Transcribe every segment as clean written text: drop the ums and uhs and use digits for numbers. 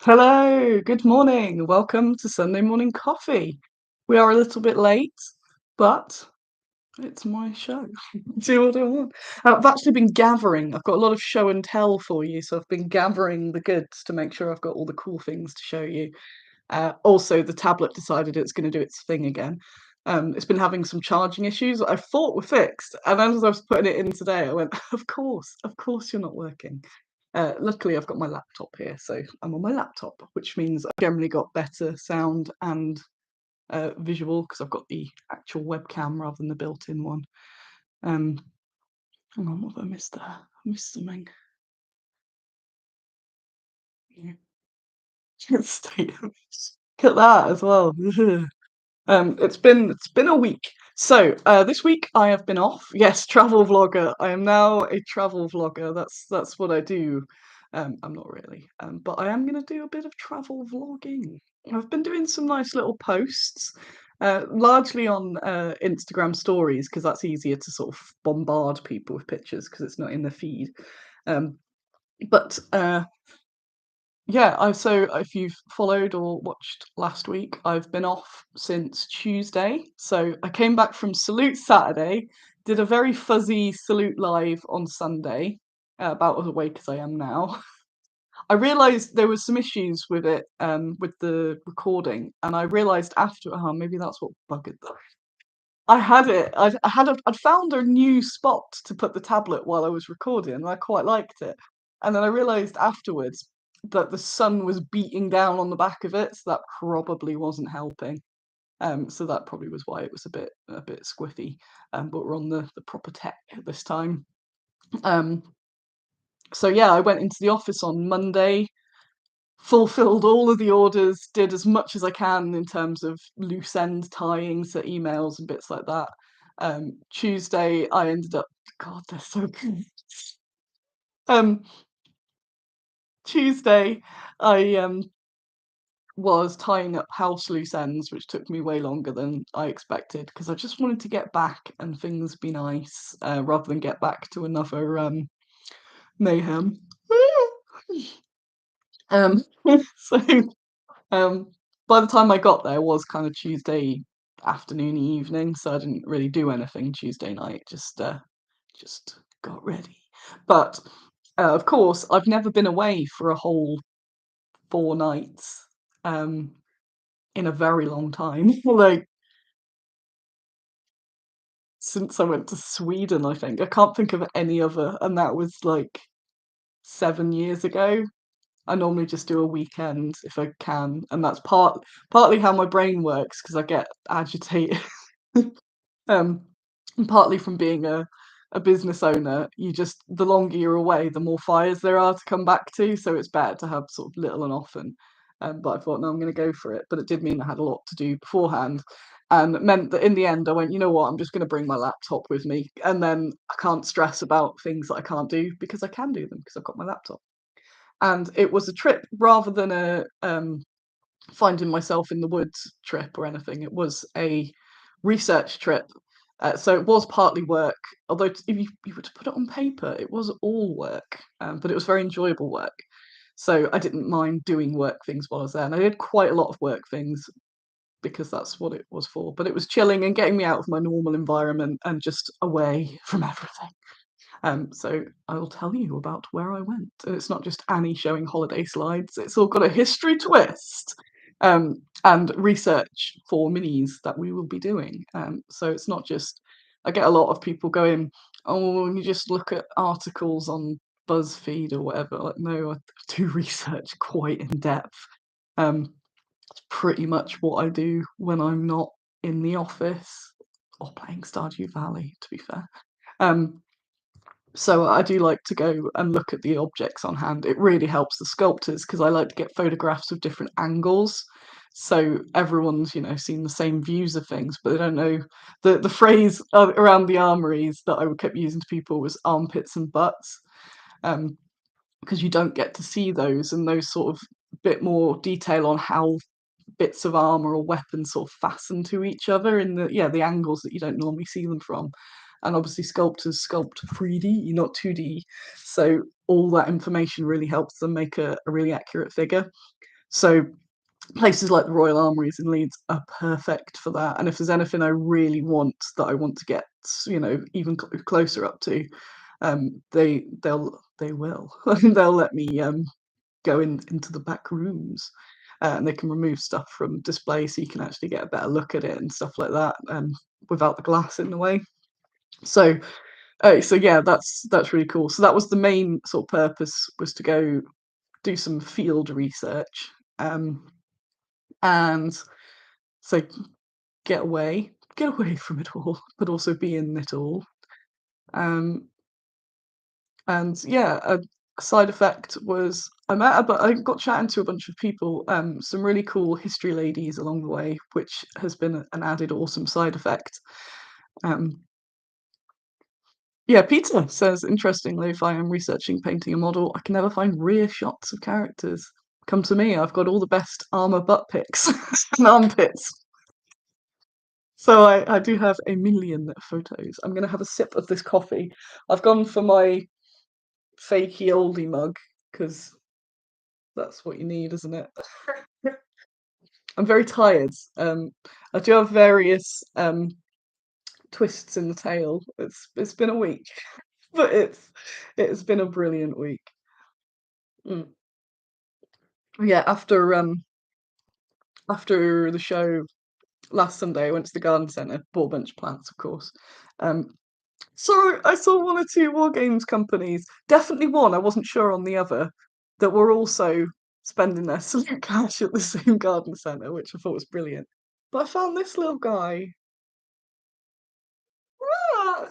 Hello, good morning. Welcome to Sunday morning coffee. We are a little bit late, but it's my show. Do what I want. I've actually been gathering. I've got a lot of show and tell for you, so I've been gathering the goods to make sure I've got all the cool things to show you. Also, the tablet decided it's going to do its thing again. It's been having some charging issues I thought were fixed, and then as I was putting it in today, I went, of course, you're not working." Luckily, I've got my laptop here, so I'm on my laptop, which means I've generally got better sound and visual because I've got the actual webcam rather than the built-in one. Um, Hang on, what have I missed there? I missed something. Yeah. Look at that as well. It's been a week. So this week I have been off. Yes, travel vlogger. I am now a travel vlogger. That's what I do. I'm not really, but I am going to do a bit of travel vlogging. I've been doing some nice little posts, largely on Instagram stories because that's easier to sort of bombard people with pictures because it's not in the feed. Um, but yeah, so if you've followed or watched last week, I've been off since Tuesday. So I came back from Salute Saturday, did a very fuzzy Salute live on Sunday, about as awake as I am now. I realised there was some issues with it, with the recording, and I realised after, oh, maybe that's what buggered them. I had it. I'd found a new spot to put the tablet while I was recording, and I quite liked it. And then I realised afterwards that the sun was beating down on the back of it, so that probably wasn't helping. So that probably was why it was a bit squiffy. But we're on the proper tech this time. Um, so yeah, I went into the office on Monday, fulfilled all of the orders, did as much as I can in terms of loose end tying to emails and bits like that. Tuesday, I ended up, God, they're so good. Um, Tuesday, I was tying up house loose ends, which took me way longer than I expected because I just wanted to get back and things be nice, rather than get back to another mayhem. um, so Um, by the time I got there, it was kind of Tuesday afternoon, evening, so I didn't really do anything Tuesday night. Just got ready. But of course, I've never been away for a whole 4 nights, um, in a very long time. Like since I went to Sweden, I think I can't think of any other, and that was like 7 years ago. I normally just do a weekend if I can, and that's partly how my brain works because I get agitated. Um, and partly from being a business owner, you just the longer you're away, the more fires there are to come back to. So it's better to have sort of little and often. But I thought, no, I'm going to go for it. But it did mean I had a lot to do beforehand, and it meant that in the end, I went, you know what, I'm just going to bring my laptop with me, and then I can't stress about things that I can't do because I can do them because I've got my laptop. And it was a trip rather than a finding myself in the woods trip or anything. It was a research trip. So it was partly work, although if you were to put it on paper, it was all work, but it was very enjoyable work. So I didn't mind doing work things while I was there. And I did quite a lot of work things because that's what it was for. But it was chilling and getting me out of my normal environment and just away from everything. So I will tell you about where I went. And it's not just Annie showing holiday slides, it's all got a history twist, and research for minis that we will be doing. So it's not just, I get a lot of people going, oh, you just look at articles on BuzzFeed or whatever. Like, no, I do research quite in depth. Um, it's pretty much what I do when I'm not in the office or playing Stardew Valley, to be fair. Um, so I do like to go and look at the objects on hand. It really helps the sculptors because I like to get photographs of different angles. So everyone's, seen the same views of things, but they don't know the phrase around the armories that I kept using to people was armpits and butts, because you don't get to see those and those sort of bit more detail on how bits of armor or weapons sort of fasten to each other in the angles that you don't normally see them from. And obviously sculptors sculpt 3D, not 2D. So all that information really helps them make a really accurate figure. So places like the Royal Armouries in Leeds are perfect for that. And if there's anything I really want that I want to get, even closer up to, they will they'll let me go into the back rooms, and they can remove stuff from display so you can actually get a better look at it and stuff like that, without the glass in the way. So, so yeah, that's really cool. So that was the main sort of purpose, was to go do some field research, and so get away from it all, but also be in it all. Um, and yeah, a side effect was I got chatting to a bunch of people, some really cool history ladies along the way, which has been an added awesome side effect. Um, yeah, Peter says, interestingly, if I am researching painting a model, I can never find rear shots of characters. Come to me, I've got all the best armor butt pics and armpits. So I do have a million photos. I'm gonna have a sip of this coffee. I've gone for my fakey oldie mug because that's what you need, isn't it? I'm very tired. I do have various twists in the tail. It's been a week, but it's been a brilliant week. Mm. Yeah, after the show last Sunday, I went to the garden centre, bought a bunch of plants, of course. Um, so I saw one or two wargames companies, definitely one, I wasn't sure on the other, that were also spending their salute cash at the same garden centre, which I thought was brilliant. But I found this little guy. Ah,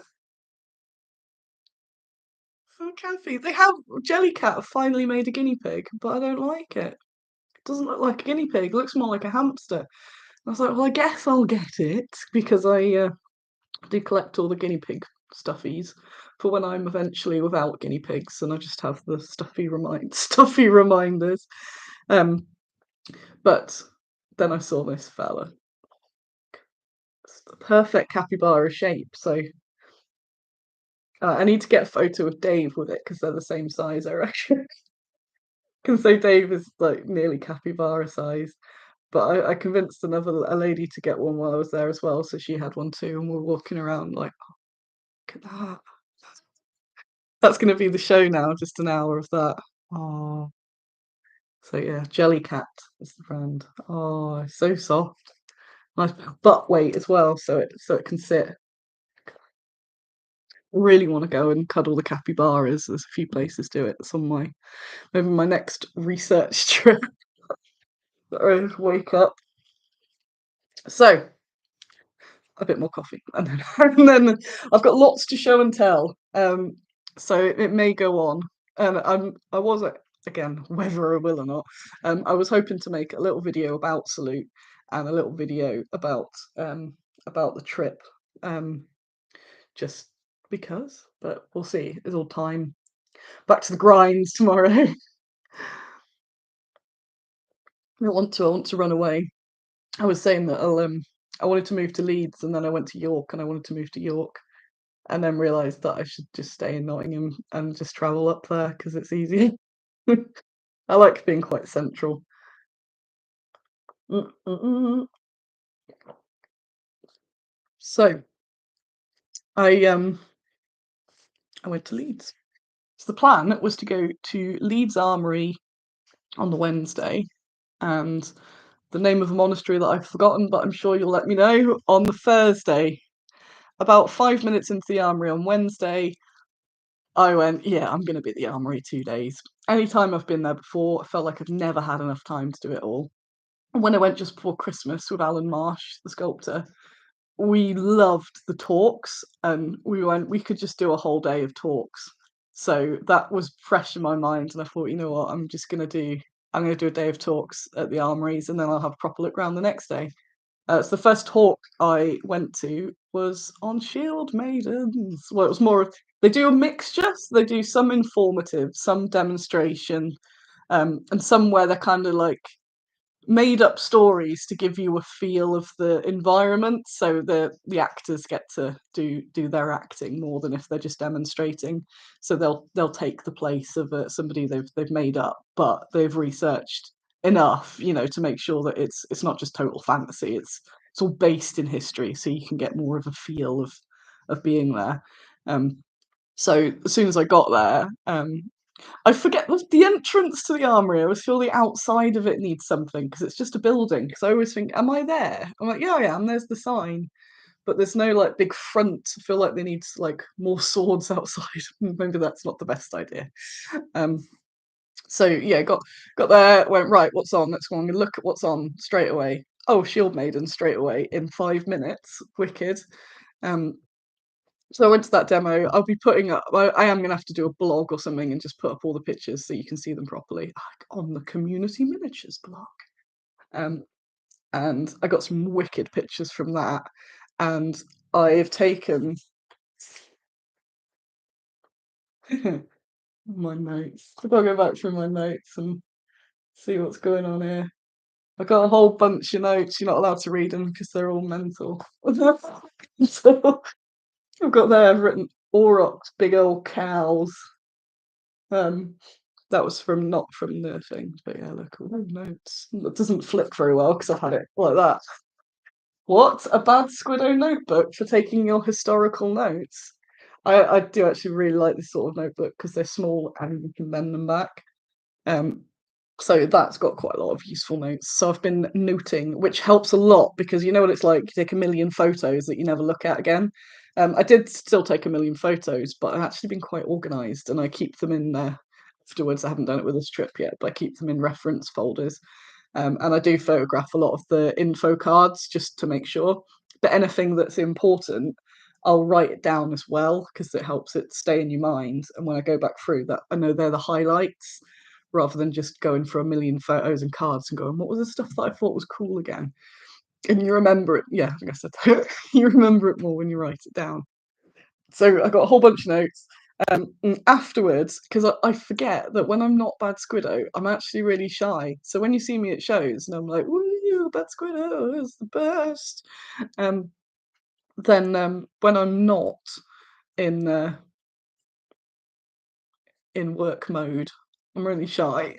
so comfy. They have Jellycat have finally made a guinea pig, but I don't like it. It doesn't look like a guinea pig. It looks more like a hamster. I was like, well, I guess I'll get it because I do collect all the guinea pig stuffies for when I'm eventually without guinea pigs, and I just have the stuffy reminders. Um, but then I saw this fella. It's the perfect capybara shape. So I need to get a photo of Dave with it because they're the same size, I reckon. Can say Dave is like nearly capybara size. But I convinced a lady to get one while I was there as well, so she had one too, and we're walking around like, oh, look at that. That's going to be the show now, just an hour of that. Oh, so yeah, Jellycat is the brand. Oh, it's so soft. Nice butt weight as well, so it can sit. Really want to go and cuddle the capybaras. There's a few places do it. It's on maybe my next research trip. Or wake up. So a bit more coffee, and then and then I've got lots to show and tell. So it may go on, and I was again, whether I will or not. I was hoping to make a little video about Salute and a little video about the trip, um, just because. But we'll see. It's all time. Back to the grinds tomorrow. I want to run away. I was saying that I wanted to move to Leeds, and then I went to York, and I wanted to move to York, and then realised that I should just stay in Nottingham and just travel up there because it's easier. I like being quite central. Mm-mm-mm. So I I went to Leeds. So the plan was to go to Leeds Armoury on the Wednesday, and the name of a monastery that I've forgotten, but I'm sure you'll let me know, on the Thursday. About 5 minutes into the Armoury on Wednesday, I went, yeah, I'm going to be at the Armoury 2 days. Anytime I've been there before, I felt like I've never had enough time to do it all. And when I went just before Christmas with Alan Marsh, the sculptor, we loved the talks, and we could just do a whole day of talks. So that was fresh in my mind, and I thought, you know what, I'm gonna do a day of talks at the Armories, and then I'll have a proper look around the next day. So the first talk I went to was on Shield Maidens. Well, it was more of, they do a mixture. So they do some informative, some demonstration, and some where they're kind of like made up stories to give you a feel of the environment, so the actors get to do their acting more than if they're just demonstrating. So they'll take the place of somebody they've made up, but they've researched enough, to make sure that it's not just total fantasy. It's all based in history, so you can get more of a feel of being there. Um, so as soon as I got there, I forget the entrance to the armory. I always feel the outside of it needs something because it's just a building. Because I always think, am I there? I'm like, yeah, I am. There's the sign, but there's no like big front. I feel like they need like more swords outside. Maybe that's not the best idea. Um, so yeah, got there, went right. What's on? Let's go and look at what's on straight away. Oh, Shield Maiden straight away in 5 minutes. Wicked. Um, so I went to that demo. I'll be putting up. I am gonna have to do a blog or something and just put up all the pictures so you can see them properly on the community miniatures blog. Um, and I got some wicked pictures from that. And I've taken my notes. I've got to go back through my notes and see what's going on here. I got a whole bunch of notes. You're not allowed to read them because they're all mental. So I've got there. I've written Aurochs, big old cows. Um, that was from not from the thing, but yeah, look, all notes. It doesn't flip very well because I've had it like that. What? A bad Squiddo notebook for taking your historical notes? I do actually really like this sort of notebook because they're small and you can bend them back. Um, so that's got quite a lot of useful notes. So I've been noting, which helps a lot because you know what it's like. You take a million photos that you never look at again. I did still take a million photos, but I've actually been quite organised and I keep them in there afterwards. I haven't done it with this trip yet, but I keep them in reference folders. And I do photograph a lot of the info cards just to make sure. But anything that's important, I'll write it down as well because it helps it stay in your mind. And when I go back through that, I know they're the highlights rather than just going for a million photos and cards and going, what was the stuff that I thought was cool again? And you remember it. Yeah, I guess you remember it more when you write it down. So I got a whole bunch of notes. And afterwards, because I forget that when I'm not Bad Squiddo, I'm actually really shy. So when you see me at shows and I'm like, "Woo, Bad Squiddo is the best," um, then when I'm not in in work mode, I'm really shy,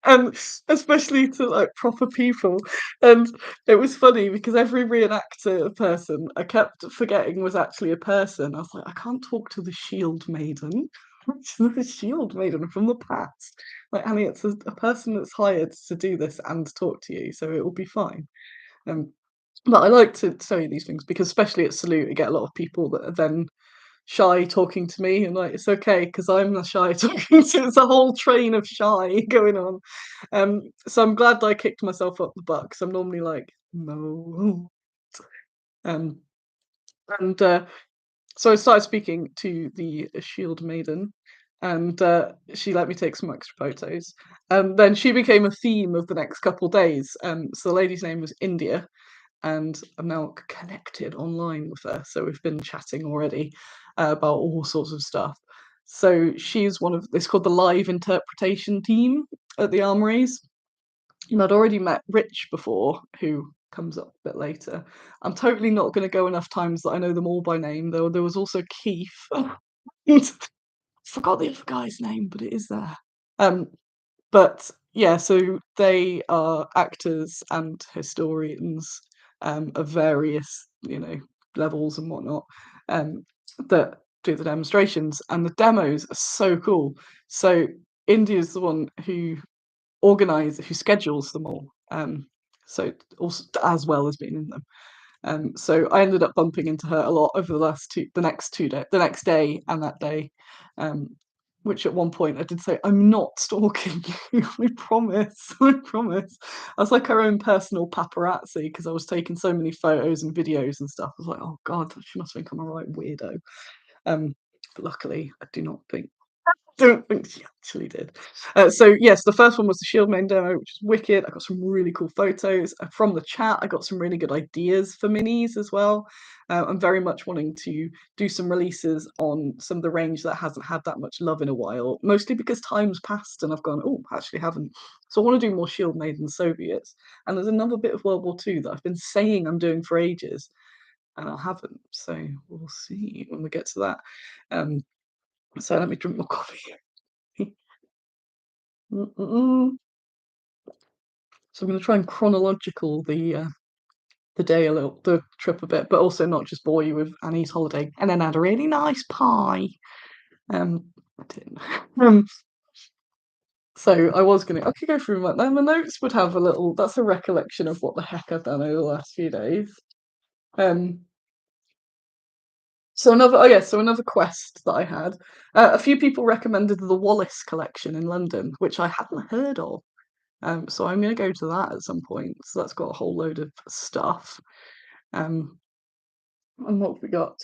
and especially to like proper people. And it was funny because every reenactor person I kept forgetting was actually a person. I was like, I can't talk to the Shield Maiden. The Shield Maiden from the past. Like Annie, it's a person that's hired to do this and talk to you, so it will be fine. Um, but I like to tell you these things because, especially at Salute, you get a lot of people that are then shy talking to me, and like it's okay because I'm the shy talking to. It's a whole train of shy going on. So I'm glad that I kicked myself up the butt because I'm normally like no. Um, and So I started speaking to the Shield Maiden, and she let me take some extra photos. And then she became a theme of the next couple days. So the lady's name was India, and I'm now connected online with her. So we've been chatting already about all sorts of stuff. So she's one of it's called the live interpretation team at the Armories. And I'd already met Rich before, who comes up a bit later. I'm totally not going to go enough times that I know them all by name, though. There was also Keith. Forgot the other guy's name, but it is there. Um, but yeah, so they are actors and historians of various, levels and whatnot, that do the demonstrations, and the demos are so cool. So India's the one who schedules them all. So also as well as being in them. So I ended up bumping into her a lot over the next 2 days, the next day and that day. Um, which at one point I did say, I'm not stalking you, I promise, I promise. I was like her own personal paparazzi because I was taking so many photos and videos and stuff. I was like, oh God, she must think I'm a right weirdo. But luckily, I do not think don't think she actually did. So yes, the first one was the Shield main demo, which is wicked. I got some really cool photos from the chat. I got some really good ideas for minis as well. I'm very much wanting to do some releases on some of the range that hasn't had that much love in a while, mostly because time's passed and I've gone, oh, actually haven't. So I want to do more Shield Maiden Soviets. And there's another bit of World War II that I've been saying I'm doing for ages, and I haven't. So we'll see when we get to that. So let me drink more coffee. Mm-mm. So I'm gonna try and chronological the day a little, the trip a bit, but also not just bore you with Annie's holiday. And then had a really nice pie. I didn't. Um, so I could go through my notes would have a little. That's a recollection of what the heck I've done over the last few days. Um, so another quest that I had. A few people recommended the Wallace collection in London, which I hadn't heard of. So I'm going to go to that at some point. So that's got a whole load of stuff. Um, and what have we got?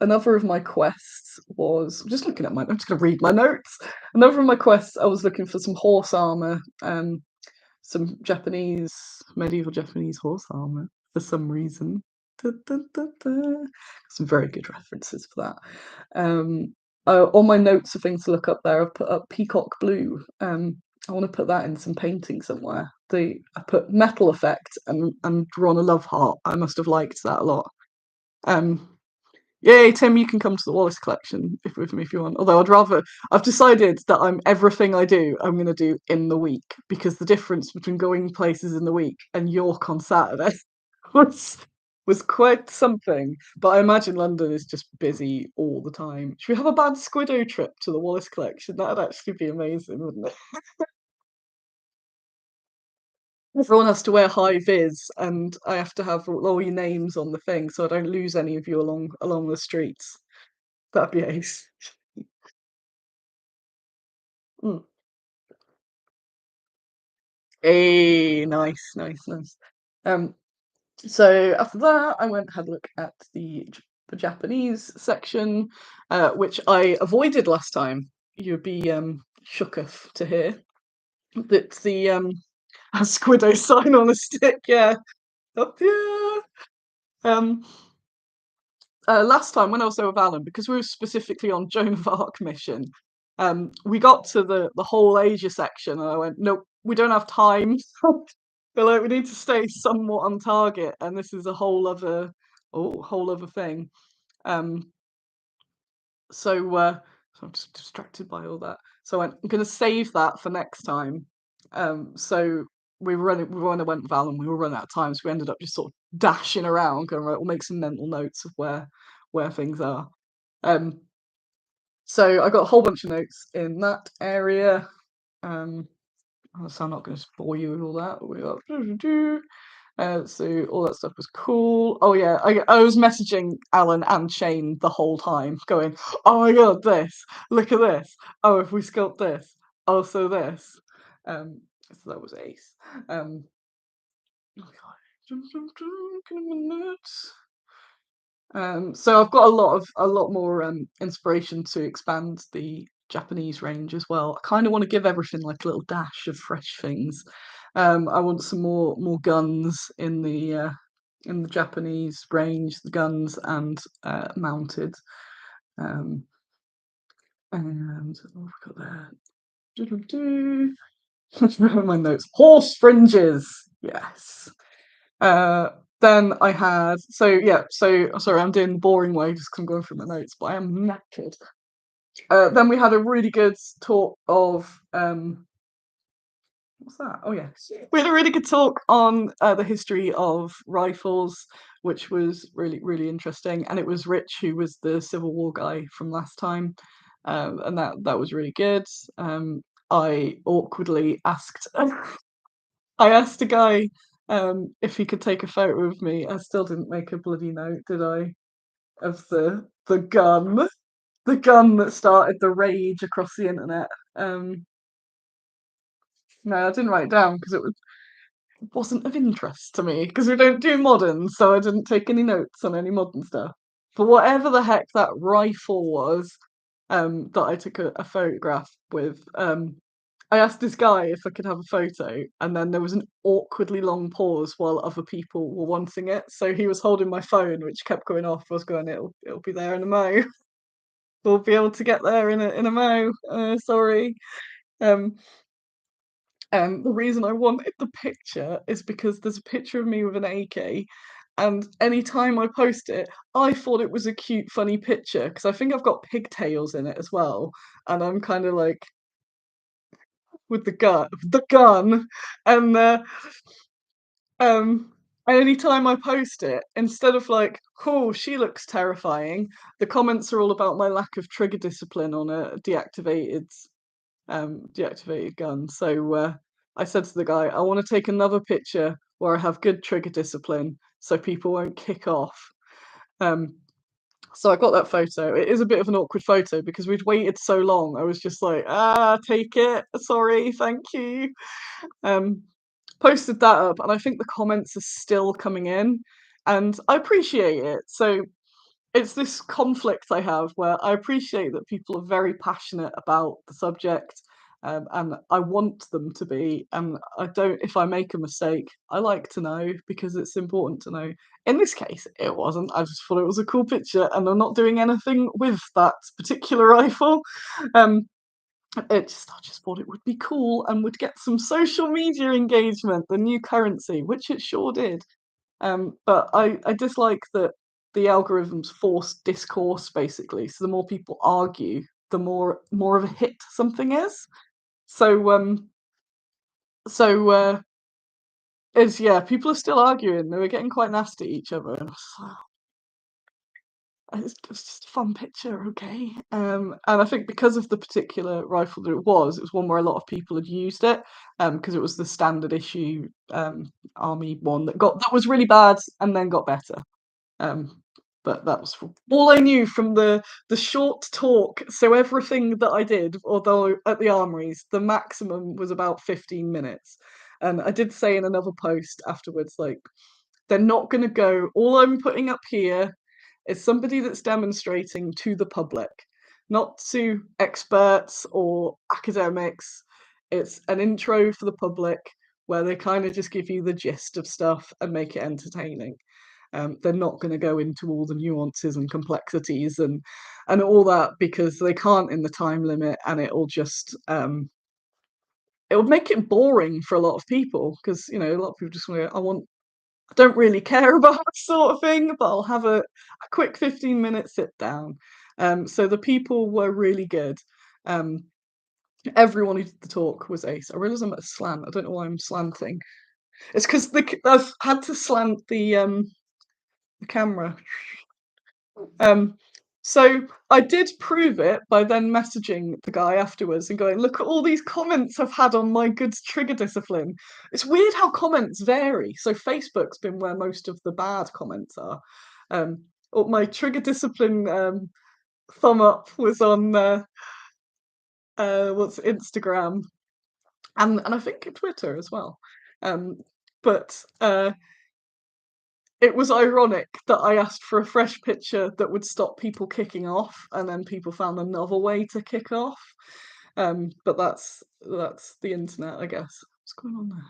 Another of my quests was I'm just looking at I'm just going to read my notes. Another of my quests, I was looking for some horse armor, some medieval Japanese horse armor for some reason. Da, da, da, da. Some very good references for that. On my notes of things to look up there, I've put up peacock blue. I want to put that in some painting somewhere. I put metal effect and drawn a love heart. I must have liked that a lot. Um, Yay, Tim, you can come to the Wallace collection with me if you want. Although I've decided that everything I do, I'm going to do in the week because the difference between going places in the week and York on Saturday was was quite something. But I imagine London is just busy all the time. Should we have a bad Squiddo trip to the Wallace collection? That'd actually be amazing, wouldn't it? Everyone has to wear high vis, and I have to have all your names on the thing, so I don't lose any of you along the streets. That'd be ace. Mm. Hey, nice, nice, nice. Um, so after that, I went and had a look at the Japanese section, which I avoided last time. You'd be shooketh to hear that the a Squiddo sign on a stick. Yeah, up yeah. Um, Last time when I was there with Alan, because we were specifically on Joan of Arc mission, we got to the whole Asia section, and I went, nope, we don't have time. But like, we need to stay somewhat on target, and this is a whole other thing. Um, so I'm just distracted by all that. So I'm going to save that for next time. So when I went with Alan, we were running out of time, so we ended up just sort of dashing around, going, right, we'll make some mental notes of where things are. Um, so I got a whole bunch of notes in that area. So I'm not going to bore you with all that. We got so all that stuff was cool. Oh yeah, I was messaging Alan and Shane the whole time, going, "Oh my god, this! Look at this! Oh, if we sculpt this, also this." So that was ace. Oh god. Give me a minute. So I've got a lot more inspiration to expand the Japanese range as well. I kind of want to give everything like a little dash of fresh things. I want some more guns in the Japanese range, the guns and mounted. Um, and what have I got there? Doo-doo-doo. My notes. Horse fringes. Yes. Uh, then I had so sorry, I'm doing the boring way just 'cause I'm going through my notes, but I am knackered. Then we had a really good talk of what's that? Oh yeah, we had a really good talk on the history of rifles, which was really interesting, and it was Rich who was the Civil War guy from last time, and that was really good. I awkwardly asked I asked a guy if he could take a photo of me. I still didn't make a bloody note, did I? Of the gun that started the rage across the internet. No, I didn't write it down because it wasn't of interest to me because we don't do modern, so I didn't take any notes on any modern stuff. But whatever the heck that rifle was, that I took a photograph with, I asked this guy if I could have a photo, and then there was an awkwardly long pause while other people were wanting it. So he was holding my phone, which kept going off. I was going, it'll be there in a mo. We'll be able to get there in a mo. Sorry. Um, and the reason I wanted the picture is because there's a picture of me with an AK, and anytime I post it, I thought it was a cute, funny picture because I think I've got pigtails in it as well, and I'm kind of like, with the gun, and um, any time I post it, instead of like, "Oh, she looks terrifying," the comments are all about my lack of trigger discipline on a deactivated gun. So I said to the guy, "I want to take another picture where I have good trigger discipline, so people won't kick off." Um, so I got that photo. It is a bit of an awkward photo because we'd waited so long. I was just like, take it. Sorry, thank you. Um, Posted that up, and I think the comments are still coming in, and I appreciate it. So it's this conflict I have where I appreciate that people are very passionate about the subject, and I want them to be. And I don't, if I make a mistake, I like to know because it's important to know. In this case, it wasn't. I just thought it was a cool picture, and I'm not doing anything with that particular rifle. Um, I just thought it would be cool and would get some social media engagement, the new currency, which it sure did. But I dislike that the algorithms force discourse basically. So the more people argue, the more of a hit something is. So so is yeah, people are still arguing. They were getting quite nasty at each other, and I was like, it's just a fun picture, okay? And I think because of the particular rifle that it was one where a lot of people had used it, because it was the standard issue army one that was really bad and then got better. Um, but that was all I knew from the short talk. So everything that I did, although at the armories, the maximum was about 15 minutes. And I did say in another post afterwards, like, they're not going to go. All I'm putting up here is somebody that's demonstrating to the public, not to experts or academics. It's an intro for the public where they kind of just give you the gist of stuff and make it entertaining. They're not going to go into all the nuances and complexities and all that because they can't in the time limit, and it would make it boring for a lot of people because a lot of people just want to. I don't really care about that sort of thing, but I'll have a quick 15-minute sit down. So the people were really good. Um, Everyone who did the talk was ace. I realize I'm at a slant. I don't know why I'm slanting. It's because I've had to slant the camera. Um, so I did prove it by then messaging the guy afterwards and going, "Look at all these comments I've had on my good trigger discipline." It's weird how comments vary. So Facebook's been where most of the bad comments are. My trigger discipline thumb up was on what's Instagram and I think Twitter as well. Um, but it was ironic that I asked for a fresh picture that would stop people kicking off, and then people found another way to kick off. But that's the internet, I guess. What's going on there?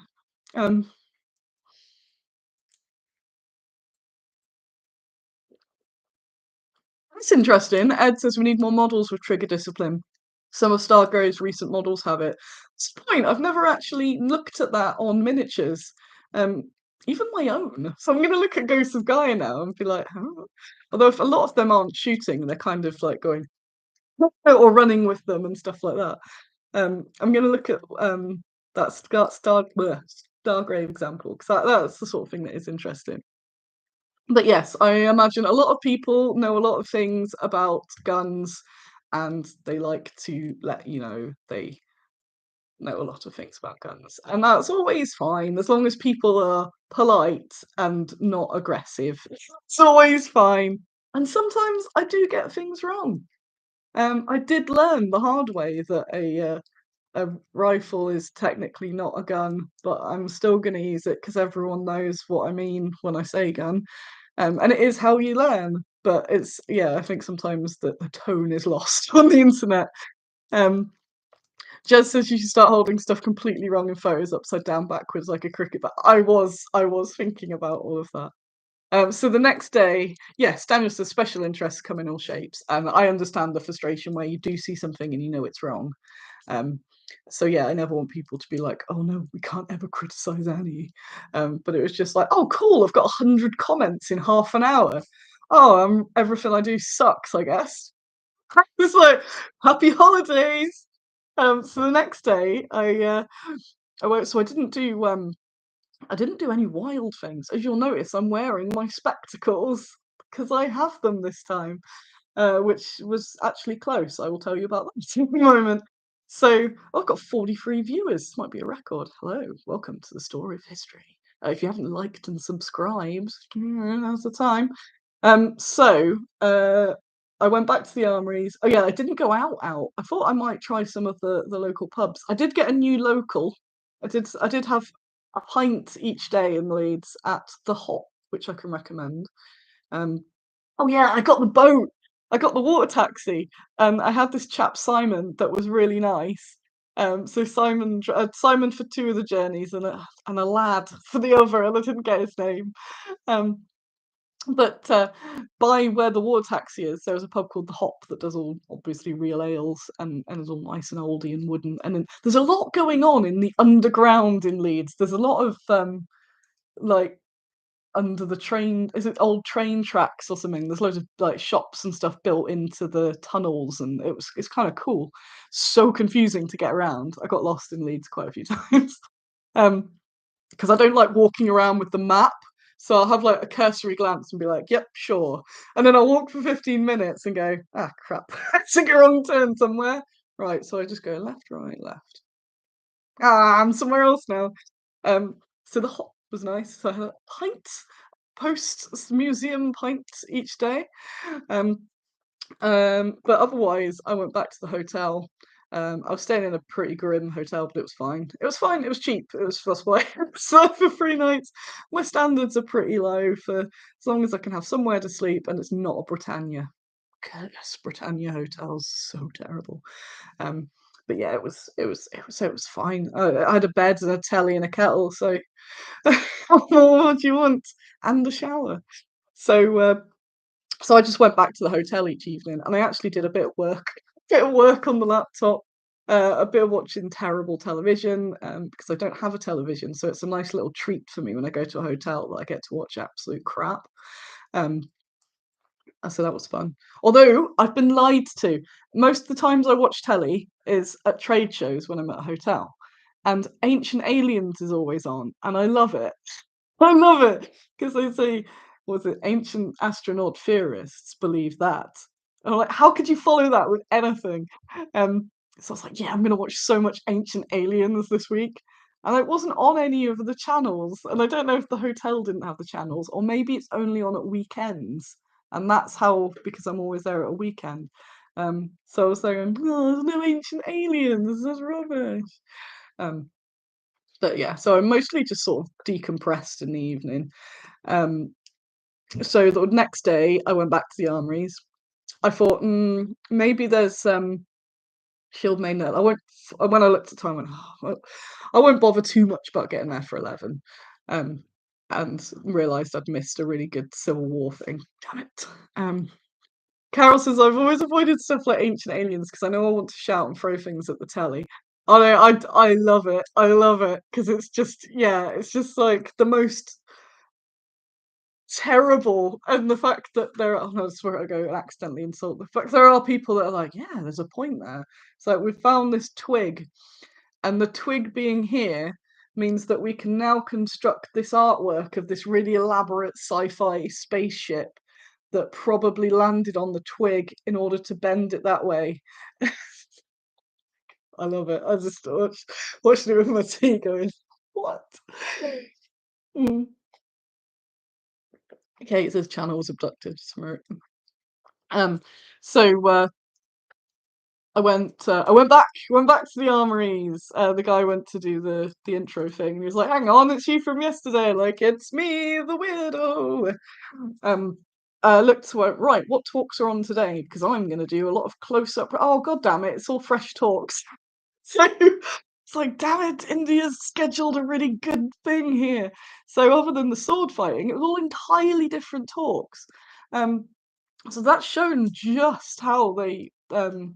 That's interesting. Ed says we need more models with trigger discipline. Some of Stargrove's recent models have it. That's the point. I've never actually looked at that on miniatures. Um, Even my own. So I'm going to look at Ghosts of Gaia now and be like, huh? Although if a lot of them aren't shooting, they're kind of like going or running with them and stuff like that. I'm going to look at that Stargrave example because that's the sort of thing that is interesting. But yes, I imagine a lot of people know a lot of things about guns and they like to let you know they know a lot of things about guns. And that's always fine as long as people are polite and not aggressive. It's always fine. And sometimes I do get things wrong. I did learn the hard way that a rifle is technically not a gun, but I'm still going to use it because everyone knows what I mean when I say gun. And it is how you learn. But I think sometimes the tone is lost on the internet. Um, Jez says you should start holding stuff completely wrong in photos upside down backwards like a cricket bat. I was thinking about all of that. So the next day, yes, Daniel says special interests come in all shapes, and I understand the frustration where you do see something and you know it's wrong. Um, so yeah, I never want people to be like, "Oh no, we can't ever criticize Annie." But it was just like, "Oh, cool! I've got 100 comments in half an hour. Oh, everything I do sucks, I guess." It's like, "Happy holidays." So the next day, I went. So I didn't do any wild things. As you'll notice, I'm wearing my spectacles because I have them this time, which was actually close. I will tell you about that in a moment. So I've got 43 viewers. This might be a record. Hello, welcome to the story of history. If you haven't liked and subscribed, now's the time. So I went back to the armories. Oh yeah, I didn't go out. I thought I might try some of the local pubs. I did get a new local. I did have a pint each day in Leeds at the Hop, which I can recommend. Um, oh yeah, I got the boat. I got the water taxi, and I had this chap Simon that was really nice. So Simon for two of the journeys, and a lad for the other, and I didn't get his name. Um, but by where the water taxi is, there's a pub called the Hop that does all obviously real ales and is all nice and oldie and wooden. And then there's a lot going on in the underground in Leeds. There's a lot of like under the train, is it old train tracks or something? There's loads of like shops and stuff built into the tunnels, and it's kind of cool. So confusing to get around. I got lost in Leeds quite a few times. Um, because I don't like walking around with the map. So I'll have like a cursory glance and be like, yep, sure. And then I'll walk for 15 minutes and go, ah, crap, I took a wrong turn somewhere. Right, so I just go left, right, left. Ah, I'm somewhere else now. So the hop was nice. So I had a pint, post museum pint each day. Um, but otherwise, I went back to the hotel. I was staying in a pretty grim hotel, but it was fine. It was fine. It was cheap. It was that's why so for 3 nights. My standards are pretty low for as long as I can have somewhere to sleep and it's not a Britannia. Curse Britannia hotels so terrible. Um, but yeah, it was fine. I had a bed and a telly and a kettle, so what do you want? And a shower. So I just went back to the hotel each evening, and I actually did a bit of work on the laptop, a bit of watching terrible television, because I don't have a television, so it's a nice little treat for me when I go to a hotel that I get to watch absolute crap. Um, so that was fun. Although I've been lied to. Most of the times I watch telly is at trade shows when I'm at a hotel, and Ancient Aliens is always on, and I love it. I love it because they say, was it ancient astronaut theorists believe that? And I'm like, how could you follow that with anything? Um, so I was like, yeah, I'm gonna watch so much Ancient Aliens this week. And it wasn't on any of the channels. And I don't know if the hotel didn't have the channels, or maybe it's only on at weekends. And that's how, because I'm always there at a weekend. So I was saying, oh, there's no Ancient Aliens, this is rubbish. Um, but yeah, so I'm mostly just sort of decompressed in the evening. Um, so the next day I went back to the armories. I thought maybe there's Shield Main. I won't. When I looked at time, I went, oh, well, I won't bother too much about getting there for 11. Um, and realised I'd missed a really good Civil War thing. Damn it. Carol says I've always avoided stuff like Ancient Aliens because I know I want to shout and throw things at the telly. I love it. I love it because it's just yeah, it's just like the most terrible. And the fact that there are, oh, I swear I go and accidentally insult the fact there are people that are like, yeah, there's a point there. It's like we found this twig, and the twig being here means that we can now construct this artwork of this really elaborate sci-fi spaceship that probably landed on the twig in order to bend it that way. I love it. I just watching it with my tea going, what? Mm. Okay, it says channel was abducted. Um, so I went back to the armories. The guy went to do the intro thing. And he was like, "Hang on, it's you from yesterday." Like, it's me, the weirdo. Looked went right. What talks are on today? Because I'm going to do a lot of close up. Oh god damn it! It's all fresh talks. So it's like, damn it, India's scheduled a really good thing here. So other than the sword fighting, it was all entirely different talks. Um, so that's shown just how they do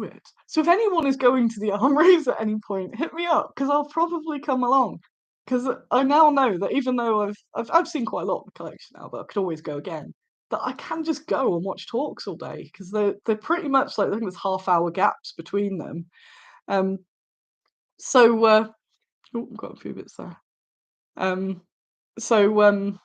it. So if anyone is going to the armories at any point, hit me up because I'll probably come along. Because I now know that even though I've seen quite a lot of the collection now, but I could always go again. that I can just go and watch talks all day because they're pretty much like I think there's half-hour gaps between them. Um, so oh, got a few bits there. Um, so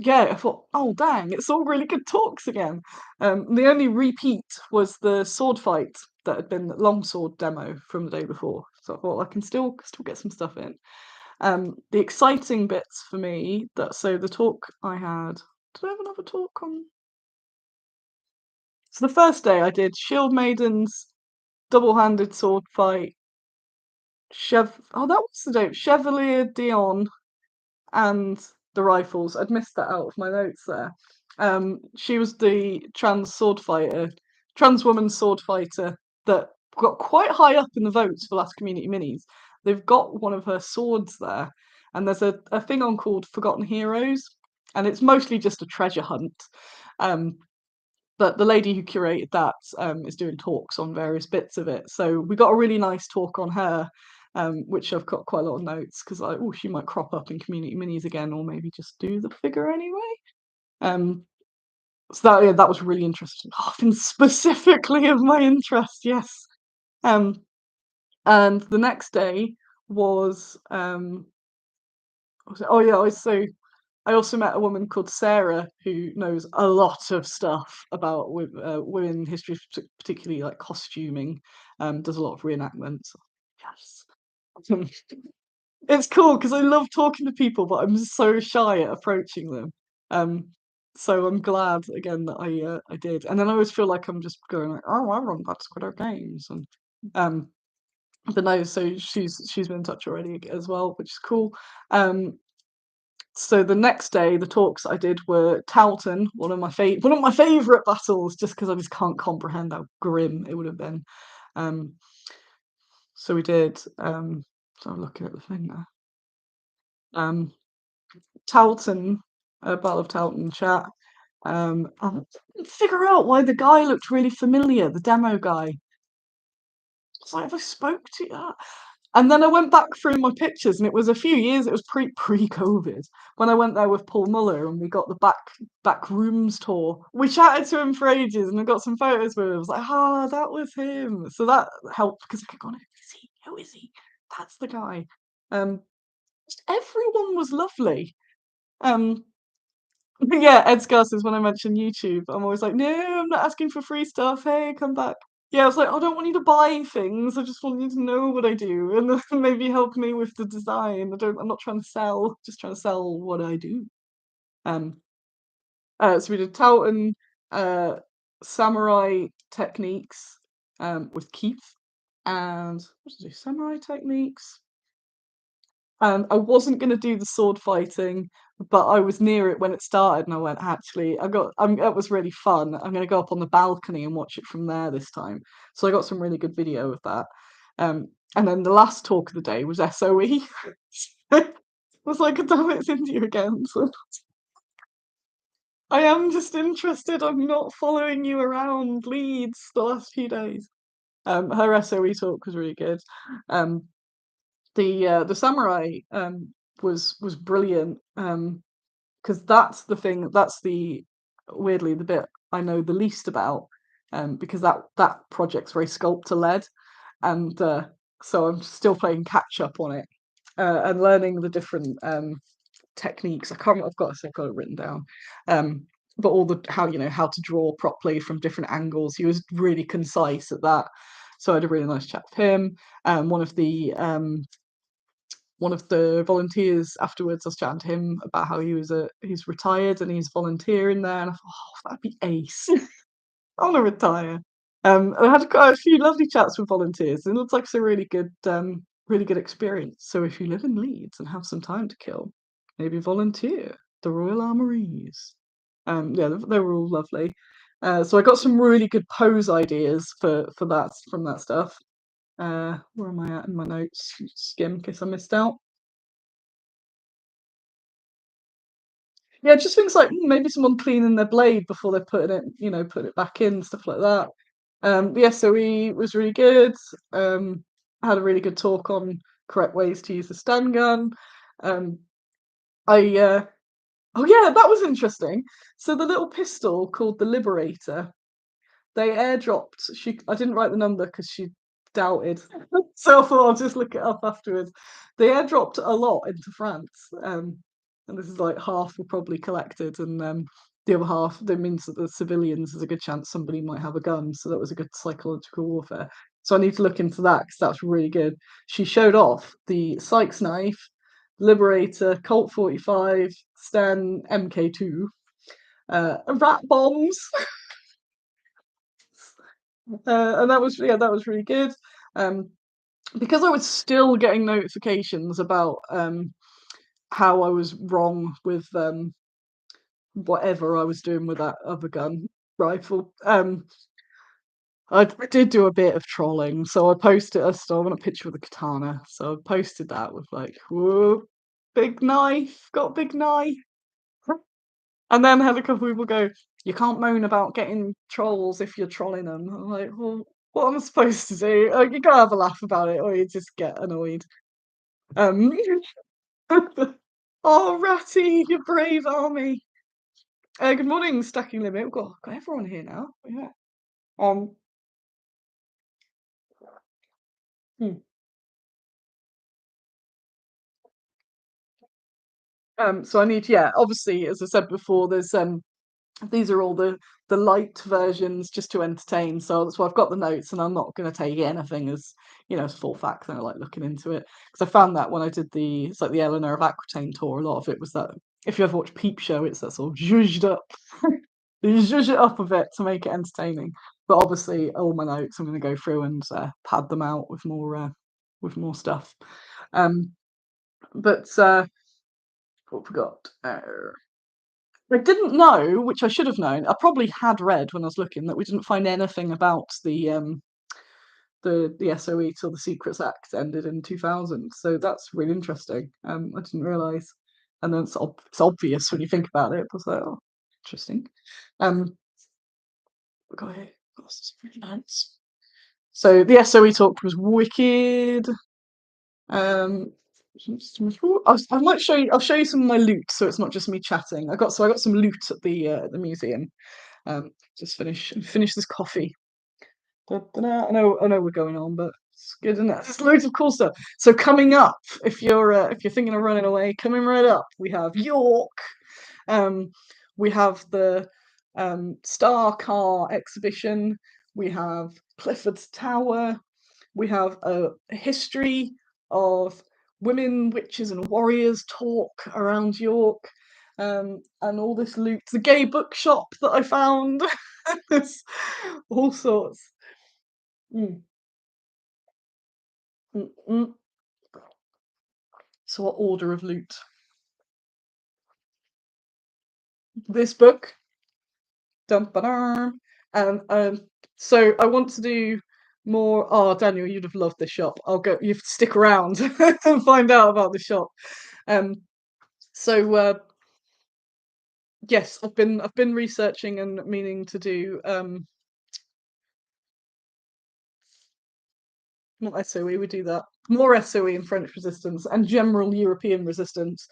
yeah, I thought, oh dang, it's all really good talks again. The only repeat was the sword fight that had been longsword demo from the day before. So I thought I can still get some stuff in. The exciting bits for me that so the talk I had. Did I have another talk on? So the first day I did Shield Maidens, double-handed sword fight, oh that was the day, Chevalier Dion and the rifles. I'd missed that out of my notes there. She was the trans woman sword fighter that got quite high up in the votes for last community minis. They've got one of her swords there, and there's a thing on called Forgotten Heroes, and it's mostly just a treasure hunt. Um, but the lady who curated that is doing talks on various bits of it. So we got a really nice talk on her, which I've got quite a lot of notes because oh, she might crop up in community minis again, or maybe just do the figure anyway. So that yeah, that was really interesting. Often specifically of my interest, yes. Um, and the next day was oh yeah, I also met a woman called Sarah who knows a lot of stuff about women history, particularly like costuming. Does a lot of reenactments. Yes. Um, it's cool because I love talking to people, but I'm so shy at approaching them. Um, so I'm glad again that I did. And then I always feel like I'm just going like, oh, I run that Squiddo Games, and um, but no, so she's been in touch already as well, which is cool. Um, so the next day, the talks I did were Towton, one of my favourite battles, just because I just can't comprehend how grim it would have been. Um, so we did. So I'm looking at the thing now. Um, Towton, Battle of Towton chat. I couldn't figure out why the guy looked really familiar, the demo guy. It's like, have I spoke to you? And then I went back through my pictures, and it was a few years. It was pre-COVID when I went there with Paul Muller, and we got the back rooms tour. We chatted to him for ages, and I got some photos with him. I was like, ah, that was him. So that helped because I kept going, who is he? Who is he? That's the guy. Um, everyone was lovely. Um, but yeah, Ed Scar says when I mention YouTube, I'm always like, no, I'm not asking for free stuff. Hey, come back. Yeah, I was like, I don't want you to buy things. I just want you to know what I do, and then maybe help me with the design. I'm not trying to sell. Just trying to sell what I do. Um. So we did Towton, uh, samurai techniques, with Keith, and what did I do? Samurai techniques. And I wasn't going to do the sword fighting, but I was near it when it started, and I went, actually, that was really fun. I'm going to go up on the balcony and watch it from there this time. So I got some really good video of that. And then the last talk of the day was SOE. I was like, damn it, it's India again. So I am just interested. I'm not following you around Leeds the last few days. Her SOE talk was really good. Um, the samurai was brilliant because that's the weirdly the bit I know the least about because that project's very sculptor led, and so I'm still playing catch up on it and learning the different techniques. I can't remember, I've got it written down. But all the how to draw properly from different angles. He was really concise at that. So I had a really nice chat with him. One of the volunteers afterwards, I was chatting to him about how he's retired and he's volunteering there, and I thought, oh, that'd be ace. I want to retire. I had quite a few lovely chats with volunteers, and it looks like it's a really good experience. So if you live in Leeds and have some time to kill, maybe volunteer the Royal Armouries. Yeah, they were all lovely. So I got some really good pose ideas for that from that stuff. Where am I at in my notes? Skim, in case I missed out. Yeah, just things like maybe someone cleaning their blade before they're putting it back in, stuff like that. The SOE was really good. Had a really good talk on correct ways to use the stun gun. I Oh yeah, that was interesting. So the little pistol called the Liberator, they airdropped. I didn't write the number because she doubted, so I thought I'll just look it up afterwards. They airdropped a lot into France, and this is like half were probably collected, and the other half that means that the civilians there's a good chance somebody might have a gun. So that was a good psychological warfare. So I need to look into that because that's really good. She showed off the Sykes knife, Liberator, Colt 45, Sten MK2, rat bombs, and that was yeah, that was really good. Um, because I was still getting notifications about how I was wrong with whatever I was doing with that other gun rifle. I did do a bit of trolling, so I posted. I still want a picture of the katana, so I posted that with like, "Whoa, big knife, got a big knife." And then had a couple people go, "You can't moan about getting trolls if you're trolling them." I'm like, "Well, what am I supposed to do? You gotta have a laugh about it, or you just get annoyed." Um, oh, Ratty, you brave army. Good morning, Stacking Limit. We've got everyone here now. Yeah. Um. hmm. So I need, yeah, obviously, as I said before, there's these are all the light versions just to entertain. So that's why I've got the notes, and I'm not going to take anything as as full facts. And I like looking into it because I found that when I did it's like the Eleanor of Aquitaine tour, a lot of it was that if you ever watch Peep Show, it's that sort of zhuzhed up, you zhuzh it up a bit to make it entertaining. But obviously, all my notes I'm going to go through and pad them out with more stuff. Um, but what forgot. I didn't know, which I should have known. I probably had read when I was looking that we didn't find anything about the SOE till the Secrets Act ended in 2000. So that's really interesting. I didn't realise, and then it's obvious when you think about it. It was like, oh, interesting. Um, we got here. Got some really nice. So the SOE talk was wicked. Um, I might show you. I'll show you some of my loot, so it's not just me chatting. I got some loot at the museum. Just finish this coffee. Da-da-da. I know we're going on, but it's good enough. There's loads of cool stuff. So coming up, if you're thinking of running away, coming right up, we have York. Um, we have the Star Car exhibition. We have Clifford's Tower. We have a history of women, witches, and warriors talk around York, and all this loot. The gay bookshop that I found. There's all sorts. Mm, mm, mm. So, what order of loot? This book. Dum ba so I want to do more. Oh, Daniel, you'd have loved this shop. I'll go. You have to stick around and find out about the shop. Um, so yes, I've been researching and meaning to do not SOE, we do that. More SOE and French resistance and general European resistance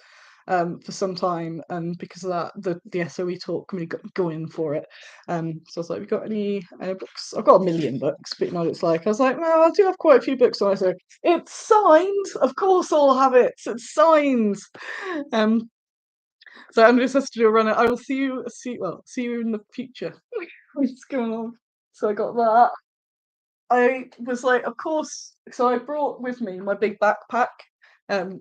for some time. And because of that, the SOE talk really got going for it. So I was like, we got any books? I've got a million books, but you know what it's like. I was like, no, I do have quite a few books. And I said, it's signed. Of course I'll have it. It's signed. Um, so I'm just has to do a run. I will see you in the future. What's going on? So I got that. I was like, of course. So I brought with me my big backpack. Um,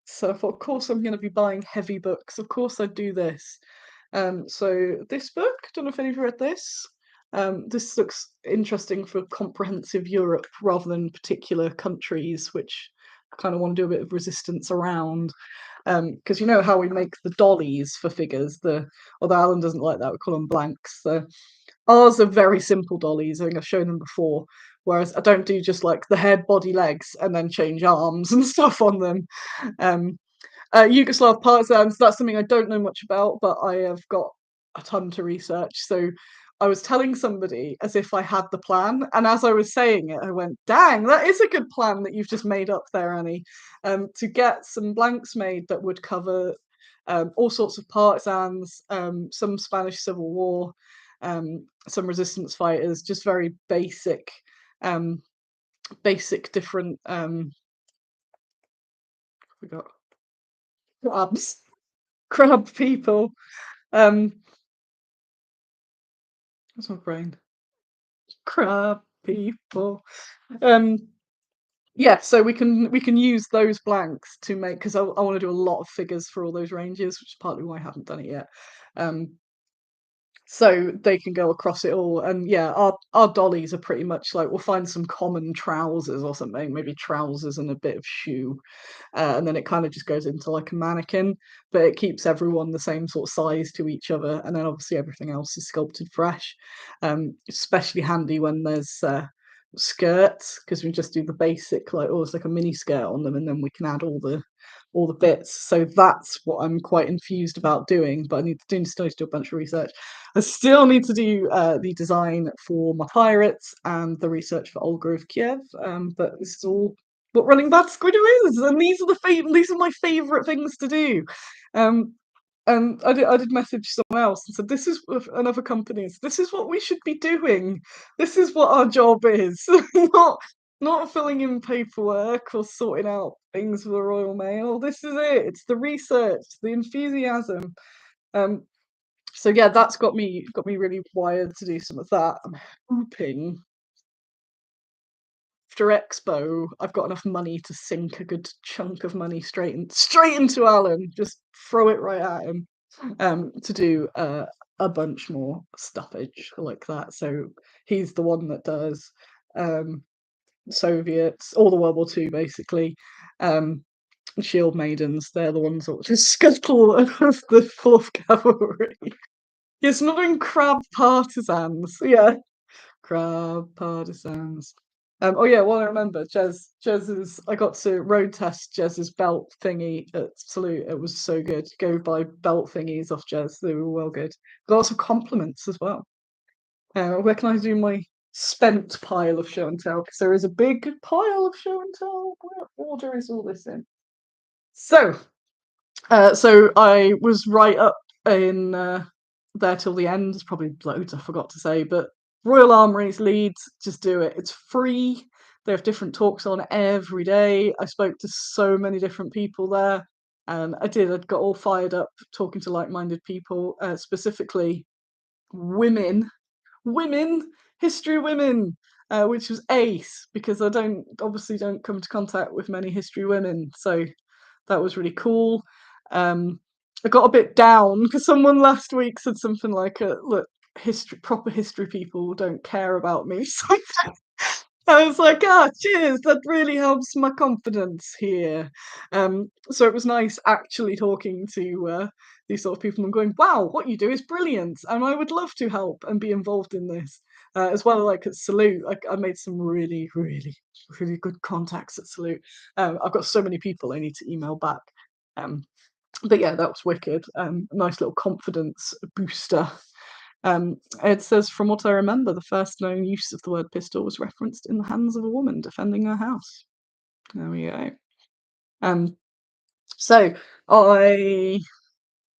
so I thought, of course, I'm going to be buying heavy books. Of course, I'd do this. So this book, don't know if any of you read this. This looks interesting for comprehensive Europe rather than particular countries, which I kind of want to do a bit of resistance around. Because you know how we make the dollies for figures. Although Alan doesn't like that, we call them blanks. Ours are very simple dollies. I think I've shown them before. Whereas I don't do just like the head, body, legs, and then change arms and stuff on them. Um, Yugoslav partisans, that's something I don't know much about, but I have got a ton to research. So I was telling somebody as if I had the plan, and as I was saying it, I went, "Dang, that is a good plan that you've just made up there, Annie." To get some blanks made that would cover all sorts of partisans, some Spanish Civil War, some resistance fighters, just very basic, um, basic different. We got crabs, crab people. Um, what's my brain? Crab people. Um, yeah, so we can use those blanks to make, because I want to do a lot of figures for all those ranges, which is partly why I haven't done it yet. Um, so they can go across it all. And yeah, our dollies are pretty much like, we'll find some common trousers or something, maybe trousers and a bit of shoe, and then it kind of just goes into like a mannequin, but it keeps everyone the same sort of size to each other, and then obviously everything else is sculpted fresh. Especially handy when there's skirts, because we just do the basic, like, oh, it's like a mini skirt on them, and then we can add all the bits. So that's what I'm quite enthused about doing, but I still need to do a bunch of research. I still need to do the design for my pirates and the research for Olga of Kiev, but this is all what running Bad Squiddo is, and these are my favourite things to do. Um, and I did message someone else and said, this is another companies. This is what we should be doing. This is what our job is, not filling in paperwork or sorting out things for the Royal Mail. This is it. It's the research, the enthusiasm. Um, so yeah, that's got me really wired to do some of that. I'm hoping after Expo, I've got enough money to sink a good chunk of money straight into Alan, just throw it right at him, to do a bunch more stuffage like that. So he's the one that does um, Soviets, all the World War II basically. Um, Shield Maidens, they're the ones that just scuttle of the Fourth Cavalry. It's not in crab partisans. Yeah, crab partisans. Oh yeah, well I remember Jez's. I got to road test Jez's belt thingy at Salute. It was so good. Go buy belt thingies off Jez. They were well good. Got lots of compliments as well. Where can I do my spent pile of show and tell? Because there is a big pile of show and tell. Where order is all this in? So so I was right up in there till the end. There's probably loads I forgot to say, but Royal Armouries, Leeds, just do it. It's free. They have different talks on every day. I spoke to so many different people there. I got all fired up talking to like-minded people, specifically women, women, history women, which was ace, because I don't come into contact with many history women. So that was really cool. I got a bit down because someone last week said something like, "Look, proper history people don't care about me." So I was like, "Ah, cheers! That really helps my confidence here." So it was nice actually talking to these sort of people and going, "Wow, what you do is brilliant, and I would love to help and be involved in this." As well, like at Salute, I made some really, really, really good contacts at Salute. I've got so many people I need to email back. Um, but yeah, that was wicked. Nice little confidence booster. It says, from what I remember, the first known use of the word pistol was referenced in the hands of a woman defending her house. There we go. So I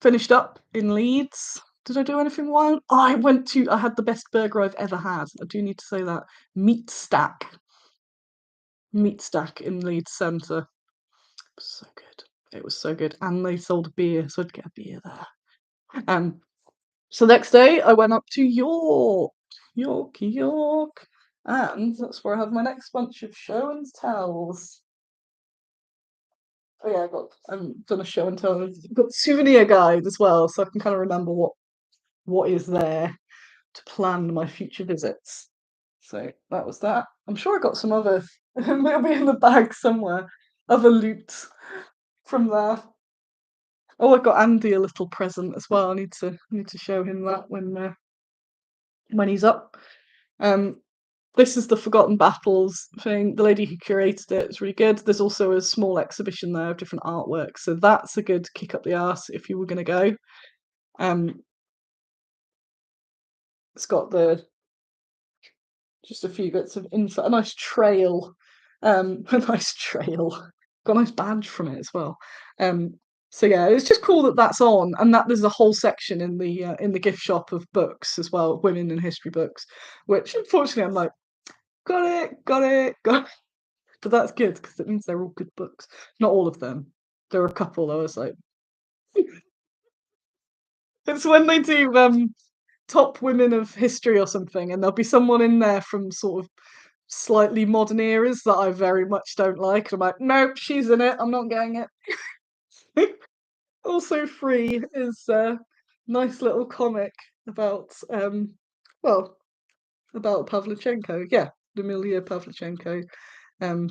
finished up in Leeds. Did I do anything wild? Oh, I had the best burger I've ever had. I do need to say that. Meat Stack. Meat Stack in Leeds Centre. So good. It was so good. And they sold beer, so I'd get a beer there. So next day I went up to York, and that's where I have my next bunch of show and tells. Oh yeah, I've got done a show and tell. I've got souvenir guide as well, so I can kind of remember what is there to plan my future visits. So that was that. I'm sure I got some other. It'll be in the bag somewhere. Other loot from there. Oh, I got Andy a little present as well. I need to show him that when he's up. Um, this is the Forgotten Battles thing. The lady who curated it is really good. There's also a small exhibition there of different artwork, so that's a good kick up the arse if you were going to go. It's got just a few bits of info, a nice trail, a nice trail. Got a nice badge from it as well. So yeah, it's just cool that that's on, and that there's a whole section in the gift shop of books as well, women in history books, which unfortunately I'm like, got it, got it, got it. But that's good because it means they're all good books. Not all of them. There are a couple I was like, it's when they do top women of history or something, and there'll be someone in there from sort of slightly modern eras that I very much don't like. And I'm like, nope, she's in it. I'm not getting it. Also free is a nice little comic about well, about Pavlichenko. Yeah, Emilia Pavlichenko. Um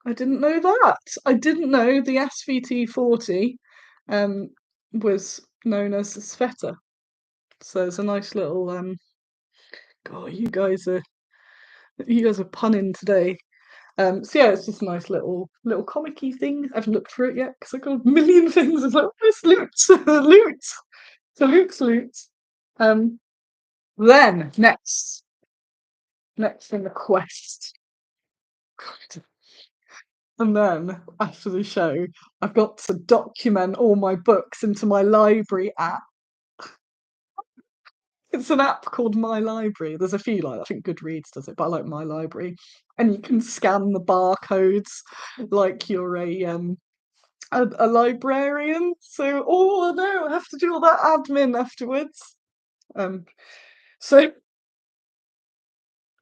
I didn't know that. I didn't know the SVT-40 um was known as Sveta. So it's a nice little God, you guys are punning today. So yeah, it's just a nice little comic-y thing. I haven't looked through it yet because I got a million things. It's like, where's loot? Loot. Salute. Um, then next in the quest. God. And then after the show, I've got to document all my books into my library app. It's an app called My Library. There's a few like I think Goodreads does it, but I like My Library. And you can scan the barcodes like you're a librarian. So oh no, I have to do all that admin afterwards. Um, so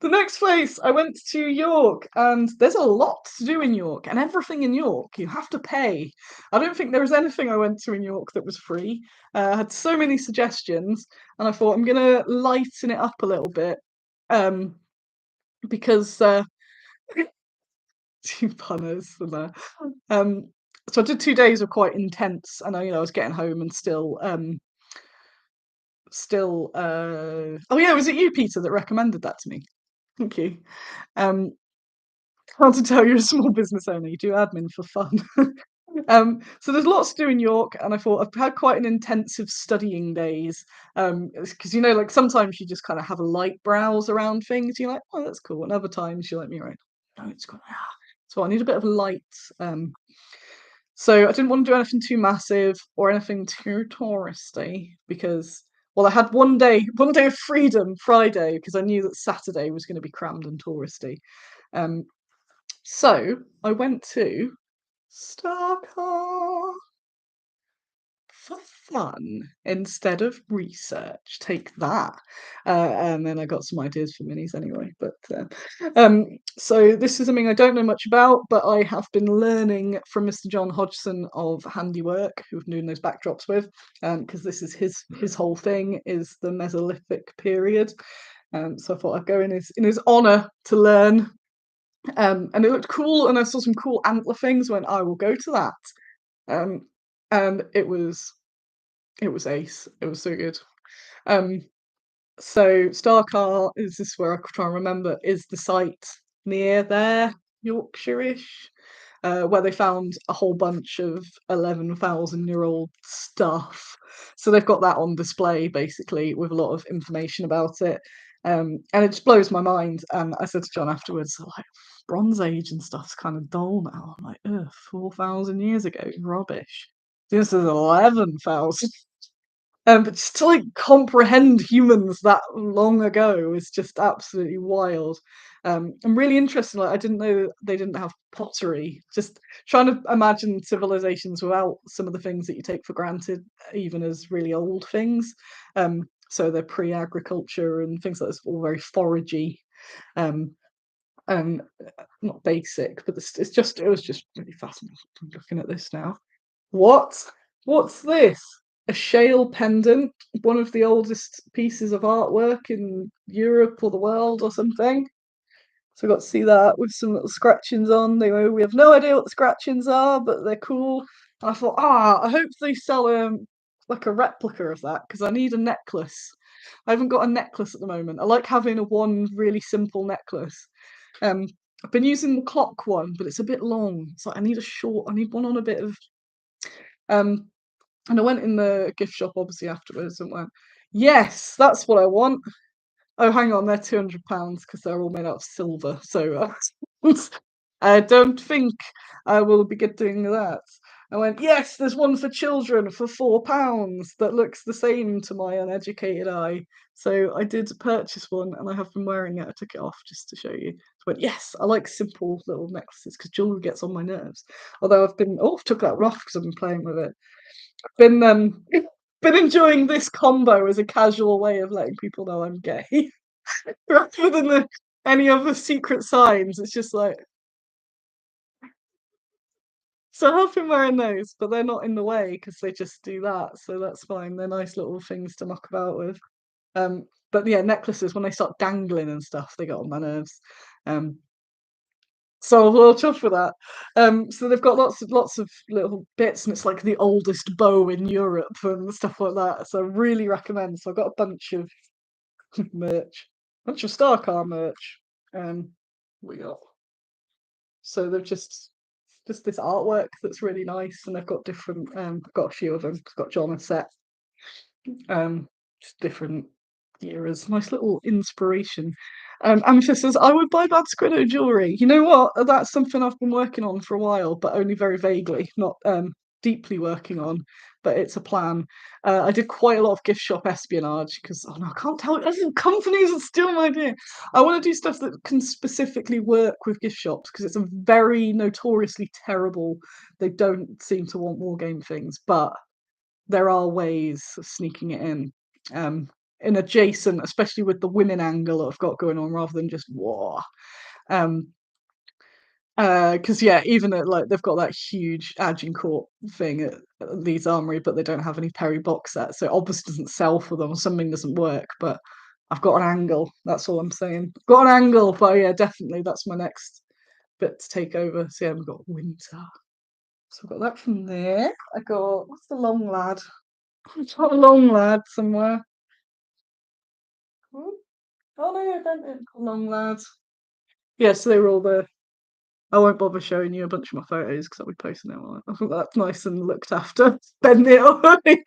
the next place I went to York, and there's a lot to do in York, and everything in York you have to pay. I don't think there was anything I went to in York that was free. I had so many suggestions, and I thought I'm gonna lighten it up a little bit, um, because two punners and that. Um, so I did 2 days of quite intense, and I was getting home and still. Oh yeah, was it you, Peter, that recommended that to me? Thank you. Um, Hard to tell you're a small business owner. You do admin for fun. So there's lots to do in York, and I thought I've had quite an intensive studying days. Because like sometimes you just kind of have a light browse around things. You're like, oh, that's cool. And other times you're like me, right? No, it's got. So I need a bit of light. Um, so I didn't want to do anything too massive or anything too touristy because, well, I had one day of freedom, Friday, because I knew that Saturday was going to be crammed and touristy. Um, so I went to Starcar for fun instead of research. Take that. And then I got some ideas for minis anyway. But so this is something I don't know much about, but I have been learning from Mr. John Hodgson of Handiwork, who I've doing those backdrops with, because this is his whole thing is the Mesolithic period. So I thought I'd go in his honour to learn. And it looked cool, and I saw some cool antler things. When I will go to that. Um, and it was ace. It was so good. Um, so Starcar is this where I try and remember is the site near there, Yorkshire-ish, where they found a whole bunch of 11,000-year-old stuff. So they've got that on display basically with a lot of information about it. And it just blows my mind. And I said to John afterwards, like Bronze Age and stuff's kind of dull now. I'm like, ugh, 4,000 years ago, rubbish. This is 11,000. But just to like comprehend humans that long ago is just absolutely wild. And really interesting. Like I didn't know they didn't have pottery. Just trying to imagine civilizations without some of the things that you take for granted, even as really old things. So they're pre-agriculture and things like this, all very foragey. Um, and not basic, but it was just really fascinating. I'm looking at this now. What? What's this? A shale pendant, one of the oldest pieces of artwork in Europe or the world or something. So I got to see that with some little scratchings on. We have no idea what the scratchings are, but they're cool. And I thought, I hope they sell like a replica of that because I need a necklace. I haven't got a necklace at the moment. I like having a one really simple necklace. Um, I've been using the clock one, but it's a bit long. So I need I need one on a bit of um and I went in the gift shop obviously afterwards and went, yes, that's what I want. Oh, hang on, they're £200 because they're all made out of silver. So I don't think I will be getting that. I went, yes, there's one for children for £4 that looks the same to my uneducated eye. So I did purchase one and I have been wearing it. I took it off just to show you. I went, yes, I like simple little necklaces because jewelry gets on my nerves. Although I've took that one off because I've been playing with it. I've been enjoying this combo as a casual way of letting people know I'm gay. Rather than any other secret signs. It's just like, so I have been wearing those, but they're not in the way because they just do that, so that's fine. They're nice little things to muck about with. But yeah, necklaces when they start dangling and stuff, they get on my nerves. Um, so I'm well chuffed with that. So they've got lots of little bits, and it's like the oldest bow in Europe and stuff like that. So I really recommend. So I've got a bunch of merch, bunch of Star Car merch. We got so they've just this artwork that's really nice, and they've got different. I've got a few of them. I've got John a set. Just different eras. Nice little inspiration. Amethyst says, I would buy bad Squiddo jewellery. You know what? That's something I've been working on for a while, but only very vaguely, not deeply working on, but it's a plan. I did quite a lot of gift shop espionage because, oh no, I can't tell. Companies are still my idea. I want to do stuff that can specifically work with gift shops because it's a very notoriously terrible, they don't seem to want war game things, but there are ways of sneaking it in adjacent, especially with the women angle that I've got going on rather than just war. Because yeah, even at like they've got that huge Agincourt thing at Leeds Armory, but they don't have any Perry box sets, so it obviously doesn't sell for them or something doesn't work. But I've got an angle. That's all I'm saying. Got an angle, but yeah, definitely that's my next bit to take over. So yeah, we've got winter. So I've got that from there. I got what's the long lad? I've got a long lad somewhere. Oh no, I don't long lad. Yeah, so they were all there. I won't bother showing you a bunch of my photos because I'll be posting it on. I think that's nice and looked after. Bend it away.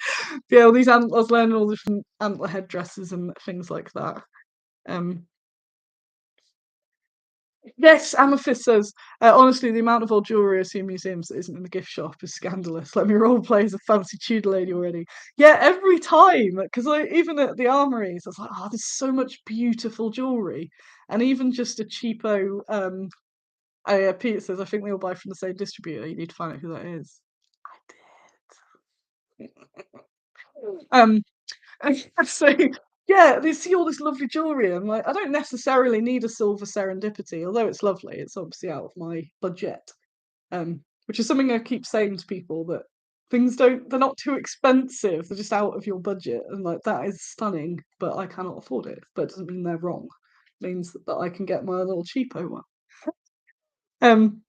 Yeah, all these I was learning all different antler headdresses and things like that. Um, yes, Amethyst says, honestly, the amount of old jewellery I see in museums that isn't in the gift shop is scandalous. Let me role play as a fancy Tudor lady already. Yeah, every time, because even at the armories, I was like, oh, there's so much beautiful jewellery, and even just a cheapo. Pete says, I think they all buy from the same distributor. You need to find out who that is. I did. So yeah, they see all this lovely jewellery. I'm like, I don't necessarily need a silver serendipity, although it's lovely. It's obviously out of my budget. Which is something I keep saying to people that they're not too expensive, they're just out of your budget. And like that is stunning, but I cannot afford it. But it doesn't mean they're wrong. It means that I can get my little cheapo one. Um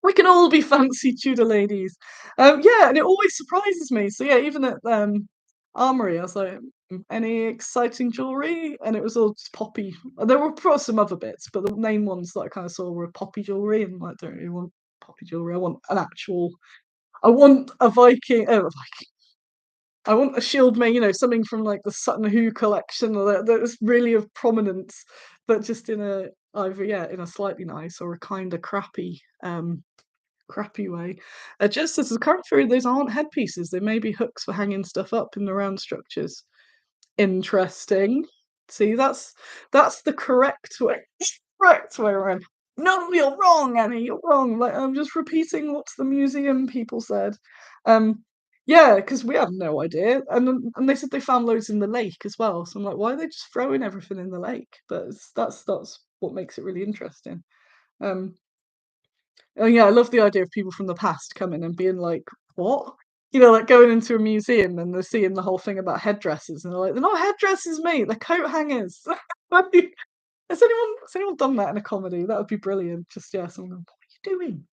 we can all be fancy Tudor ladies. Yeah, and it always surprises me. So yeah, even at Armory, I was like, any exciting jewellery? And it was all just poppy. There were probably some other bits, but the main ones that I kind of saw were poppy jewellery, and I don't really want poppy jewellery. I want an actual. I want a Viking. I want a shield made, something from like the Sutton Hoo collection that's really of prominence, but just in a either in a slightly nice or a kind of crappy way. Just as a current theory, those aren't headpieces. They may be hooks for hanging stuff up in the round structures. Interesting. See, that's the correct way. Correct way around. No, you're wrong, Annie. You're wrong. Like I'm just repeating what the museum people said. Yeah, because we have no idea, and they said they found loads in the lake as well. So I'm like, why are they just throwing everything in the lake? But that's what makes it really interesting. Um, Oh yeah, I love the idea of people from the past coming and being like, "What?" Like going into a museum and they're seeing the whole thing about headdresses, and they're like, "They're not headdresses, mate. They're coat hangers." Has anyone done that in a comedy? That would be brilliant. Just someone going, "What are you doing?"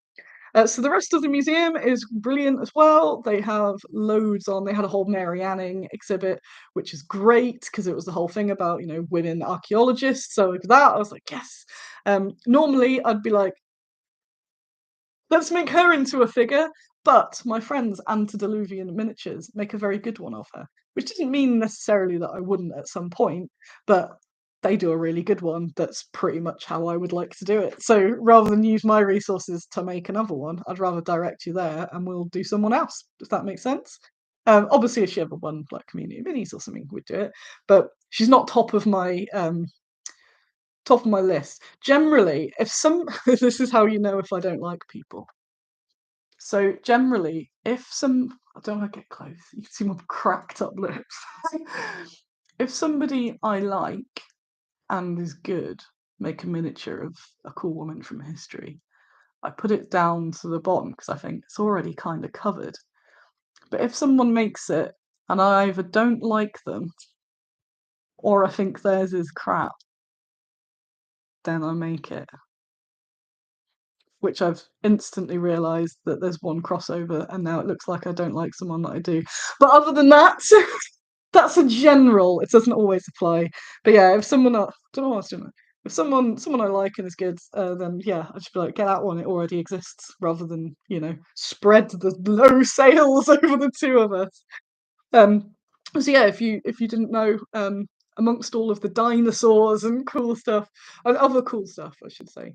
So the rest of the museum is brilliant as well. They have loads on. They had a whole Mary Anning exhibit, which is great because it was the whole thing about women archaeologists. So with that, I was like, yes. Normally, I'd be like, let's make her into a figure. But my friends Antediluvian Miniatures make a very good one of her, which doesn't mean necessarily that I wouldn't at some point, but they do a really good one that's pretty much how I would like to do it. So rather than use my resources to make another one, I'd rather direct you there and we'll do someone else, if that makes sense. Obviously, if she ever won like community minis or something, we'd do it. But she's not top of my list. Generally, if some this is how you know if I don't like people. So generally, if some I don't want to get close, you can see my cracked up lips. If somebody I like and is good make a miniature of a cool woman from history, I put it down to the bottom because I think it's already kind of covered. But if someone makes it and I either don't like them or I think theirs is crap, then I make it. Which I've instantly realised that there's one crossover, and now it looks like I don't like someone that I do. But other than that, that's a general. It doesn't always apply. But yeah, if someone I don't know what I was doing. If someone I like and is good, then yeah, I should be like, get that one. It already exists, rather than spread the low sales over the two of us. Um, so yeah, if you didn't know, amongst all of the dinosaurs and cool stuff, and other cool stuff, I should say,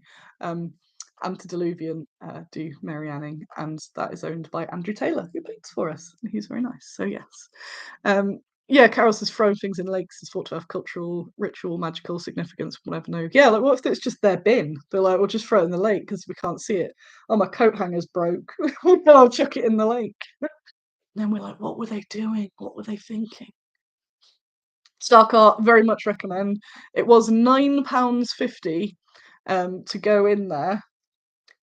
Antediluvian do Marianning, and that is owned by Andrew Taylor, who paints for us. And he's very nice. So yes, yeah, Carol says throwing things in lakes is thought to have cultural, ritual, magical significance. Whatever. No, yeah, like what if it's just their bin? They're like, we'll just throw it in the lake because we can't see it. Oh, my coat hanger's broke. I'll chuck it in the lake. Then we're like, what were they doing? What were they thinking? Stark Art, very much recommend. It was £9.50 to go in there,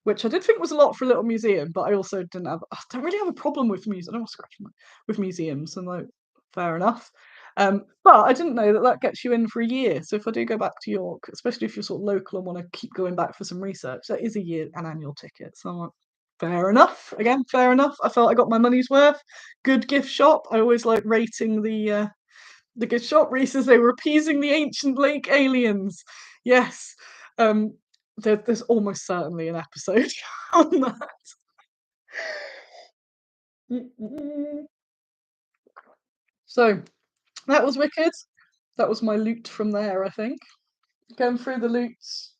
which I did think was a lot for a little museum, but I also I don't really have a problem with museums. I don't want to scratch with museums, and like, fair enough. But I didn't know that that gets you in for a year. So if I do go back to York, especially if you're sort of local and want to keep going back for some research, that is an annual ticket. So I'm like, fair enough. Again, fair enough. I felt I got my money's worth. Good gift shop. I always like rating the gift shop. Reese says they were appeasing the ancient lake aliens. Yes. There's almost certainly an episode on that. So that was wicked. That was my loot from there, I think. Going through the loots.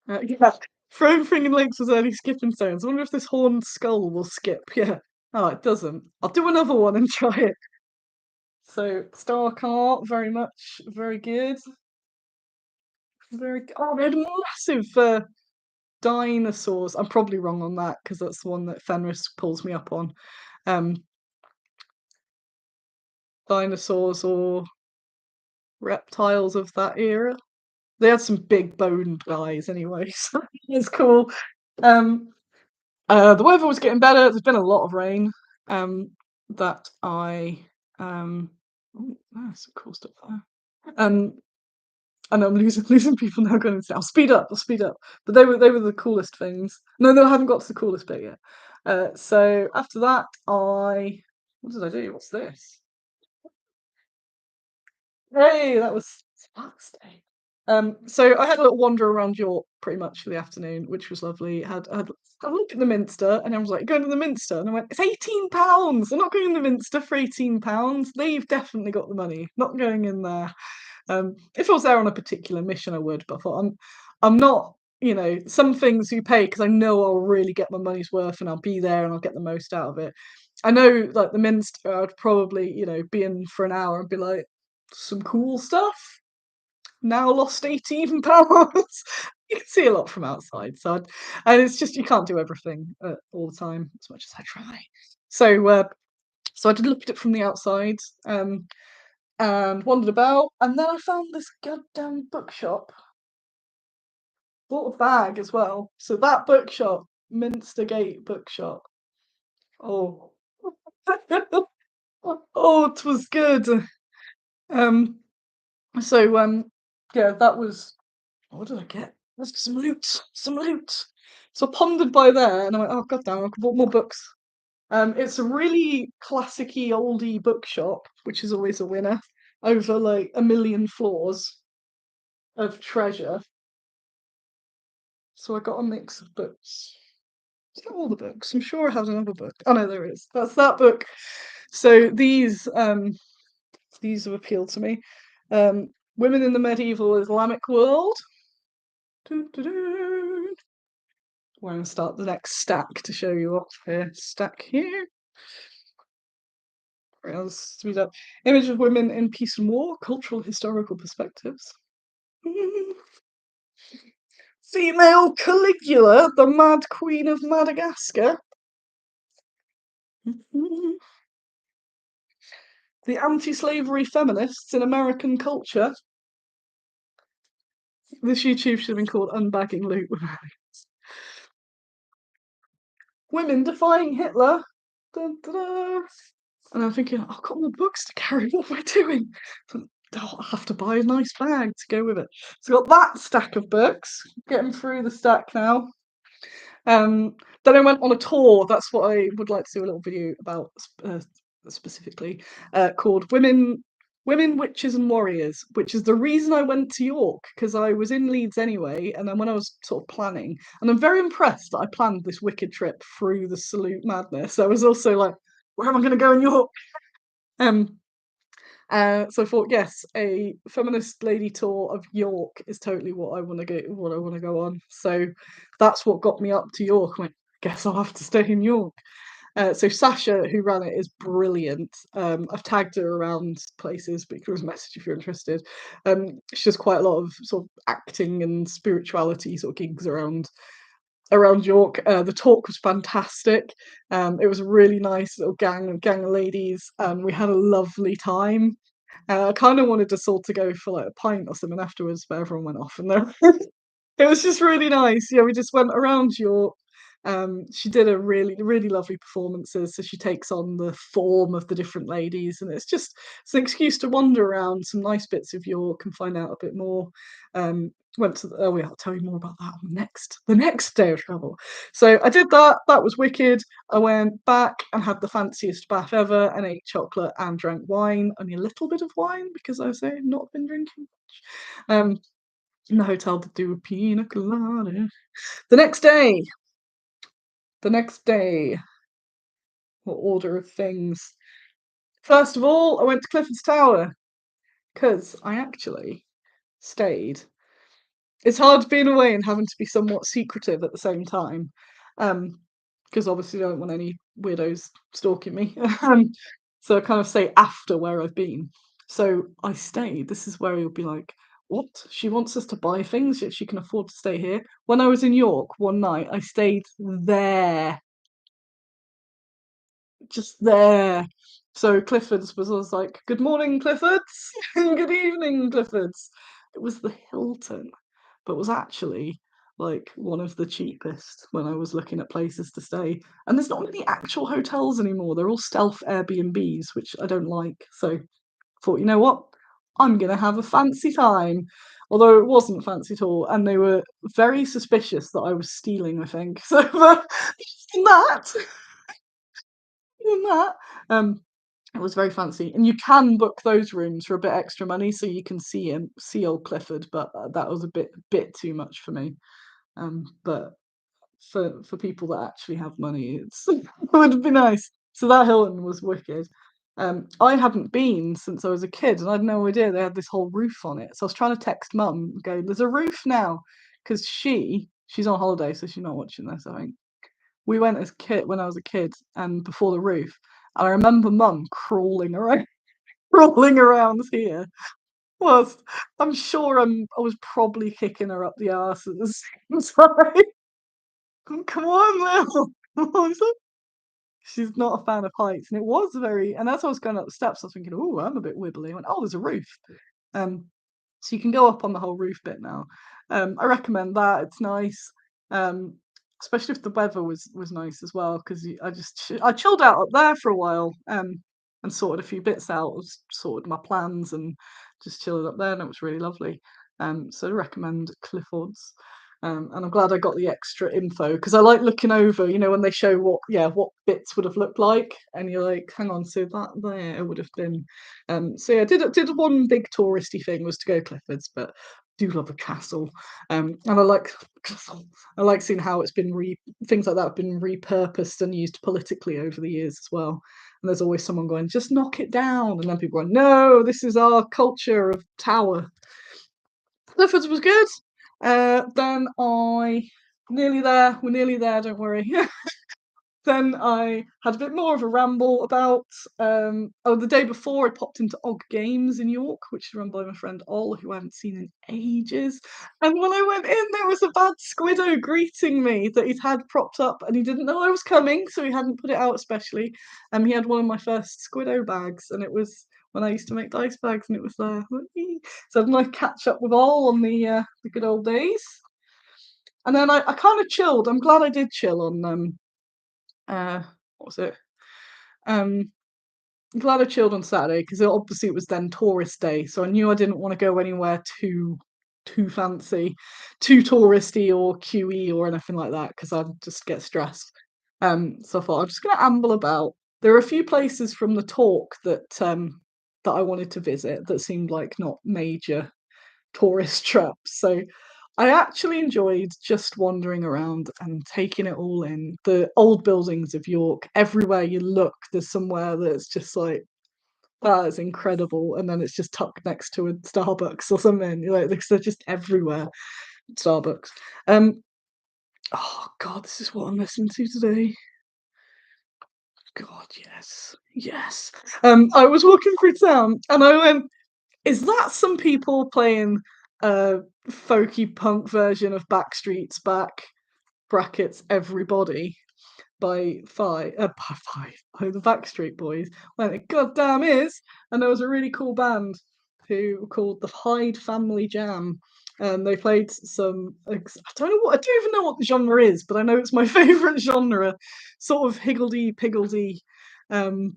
Yeah. Throwing thing in lakes was early skipping stones. I wonder if this horned skull will skip. Yeah. Oh, it doesn't. I'll do another one and try it. So Stark Art, very much, very good. Very. Oh, they had massive dinosaurs. I'm probably wrong on that because that's the one that Fenris pulls me up on. Um, Dinosaurs or reptiles of that era. They had some big boned guys anyway, so it's cool. Um, the weather was getting better. There's been a lot of rain. That I oh, that's some cool stuff there. I know I'm losing people now going into. I'll speed up. I'll speed up. But they were the coolest things. No, I haven't got to the coolest bit yet. So after that, what did I do? What's this? Hey, that was Sparks Day. So I had a little wander around York pretty much for the afternoon, which was lovely. I had a look at the Minster, and I was like, going to the Minster, and I went, it's £18. I'm not going to the Minster for £18. They've definitely got the money. Not going in there. If I was there on a particular mission, I would, but I thought I'm not. Some things you pay because I know I'll really get my money's worth, and I'll be there and I'll get the most out of it. I know, like the Minster, I'd probably be in for an hour and be like, some cool stuff. Now lost £18. You can see a lot from outside, and it's just you can't do everything all the time as much as I try. So I did look at it from the outside, and wandered about, and then I found this goddamn bookshop. Bought a bag as well. So that bookshop, Minster Gate Bookshop. Oh, oh, it was good. Um, so yeah, that was. What did I get? There's some loot, some loot. So I pondered by there, and I went, oh god damn, I could bought more books. It's a really classicy, oldie bookshop, which is always a winner. Over like a million floors of treasure. So I got a mix of books. Is that all the books? I'm sure I have another book. Oh no, there is. That's that book. So these have appealed to me. Women in the medieval Islamic world. Doo, doo, doo. We're going to start the next stack to show you off here. Stack here. Speed up. Image of women in peace and war, cultural historical perspectives. Female Caligula, the Mad Queen of Madagascar. The anti-slavery feminists in American culture. This YouTube should have been called Unbagging Loot. Women defying Hitler. Dun, dun, dun. And I'm thinking, I've got more books to carry. What am I doing? I'll have to buy a nice bag to go with it. So I've got that stack of books. Getting through the stack now. Then I went on a tour. That's what I would like to do a little video about specifically, called Women, Witches and Warriors, which is the reason I went to York, because I was in Leeds anyway, and then when I was sort of planning, and I'm very impressed that I planned this wicked trip through the Salute madness. I was also like, where am I going to go in York? So I thought, yes, a feminist lady tour of York is totally what I want to go on. So that's what got me up to York. I went, guess I'll have to stay in York. So Sasha, who ran it, is brilliant. I've tagged her around places, but you can always message if you're interested. She does quite a lot of sort of acting and spirituality sort of gigs around York. The talk was fantastic. It was a really nice little gang of ladies, and we had a lovely time. I kind of wanted us all to go for like a pint or something afterwards, but everyone went off, and there it was just really nice. Yeah, we just went around York. She did a really lovely performances. So she takes on the form of the different ladies, and it's an excuse to wander around some nice bits of York and find out a bit more. Went to I'll tell you more about that on the next day of travel. So I did that. That was wicked. I went back and had the fanciest bath ever, and ate chocolate and drank wine. Only a little bit of wine because I say not been drinking much. In the hotel to do a pina colada. The next day, what order of things? First of all, I went to Clifford's Tower because I actually stayed. It's hard being away and having to be somewhat secretive at the same time, because obviously I don't want any weirdos stalking me. So I kind of say after where I've been. So I stayed. This is where you'll be like, what? She wants us to buy things yet she can afford to stay here. When I was in York one night, I stayed there, just there. So Clifford's was I was like, good morning, Clifford's, good evening, Clifford's. It was the Hilton, but was actually like one of the cheapest when I was looking at places to stay. And there's not many actual hotels anymore. They're all stealth Airbnbs, which I don't like. So I thought, you know what? I'm gonna have a fancy time. Although it wasn't fancy at all, and they were very suspicious that I was stealing, I think. So that than that, it was very fancy, and you can book those rooms for a bit extra money, so you can see old Clifford. But that was a bit too much for me. But for people that actually have money, it would be nice. So that Hilton was wicked. I hadn't been since I was a kid, and I had no idea they had this whole roof on it. So I was trying to text mum, going, "There's a roof now," because she's on holiday, so she's not watching this. I think we went as kid when I was a kid and before the roof. And I remember mum crawling around crawling around here. Was I was probably kicking her up the arse at the same time. Come on now. She's not a fan of heights. And it was very and as I was going up the steps, I was thinking, oh, I'm a bit wibbly. I went, oh, there's a roof. Um so you can go up on the whole roof bit now. I recommend that. It's nice. Um, Especially if the weather was nice as well, because I chilled out up there for a while, and sorted a few bits out, sorted my plans, and just chilled up there, and it was really lovely. So I recommend Clifford's. And I'm glad I got the extra info because I like looking over, when they show what bits would have looked like, and you're like, hang on, so that there would have been. So yeah, did one big touristy thing was to go Clifford's, but do love a castle, and I like castle. I like seeing how it's been things like that have been repurposed and used politically over the years as well. and there's always someone going, "Just knock it down," and then people going, "No, this is our culture of tower." Clifford's was good. Then I nearly there. We're nearly there. Don't worry. Then I had a bit more of a ramble about the day before I popped into Games in York, which is run by my friend Ol, who I haven't seen in ages. And when I went in, there was a bad Squiddo greeting me that he'd had propped up, and he didn't know I was coming, so he hadn't put it out especially. He had one of my first Squiddo bags, and it was when I used to make dice bags, and it was there. So I had a nice catch up with Ol on the good old days. And then I kind of chilled. I'm glad I did chill on what was it? Um, I'm glad I chilled on Saturday because obviously it was then tourist day, so I knew I didn't want to go anywhere too fancy, too touristy or QE or anything like that because I'd just get stressed. So I thought I'm just gonna amble about. There are a few places from the talk that I wanted to visit that seemed like not major tourist traps. So I actually enjoyed just wandering around and taking it all in. The old buildings of York, everywhere you look, there's somewhere that's just like, that is incredible. And then it's just tucked next to a Starbucks or something. Like they're just everywhere. Starbucks. Oh God, this is what I'm listening to today. God, yes. Yes. I was walking through town and I went, is that some people playing a folky punk version of Backstreet's Back brackets Everybody by the Backstreet Boys? Well, it goddamn is. And there was a really cool band who were called the Hyde Family Jam. And they played some. I don't even know what the genre is, but I know it's my favourite genre, sort of higgledy piggledy, um,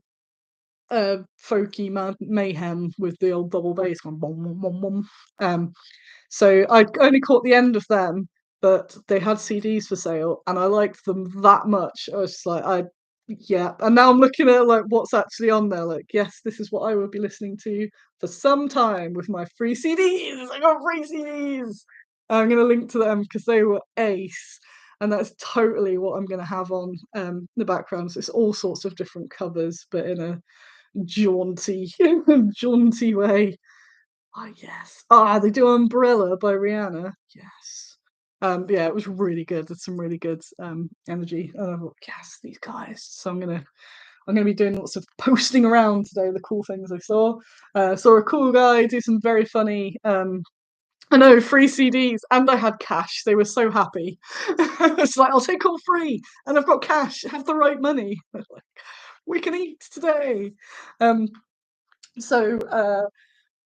folky mayhem with the old double bass going bom bom bom bom. So I only caught the end of them, but they had CDs for sale, and I liked them that much. I was just like, yeah. And now I'm looking at like what's actually on there. Like, yes, this is what I would be listening to for some time with my free CDs. I got free CDs. I'm gonna link to them because they were ace. And that's totally what I'm going to have on the background. So it's all sorts of different covers, but in a jaunty, jaunty way. Oh yes. Ah, they do Umbrella by Rihanna. Yes. Yeah, it was really good. There's some really good energy. And I thought, yes, these guys. So I'm gonna be doing lots of posting around today, the cool things I saw. Saw a cool guy do some very funny I know, free CDs, and I had cash. They were so happy. It's like, I'll take all free, and I've got cash. Have the right money. Like, we can eat today. Um, so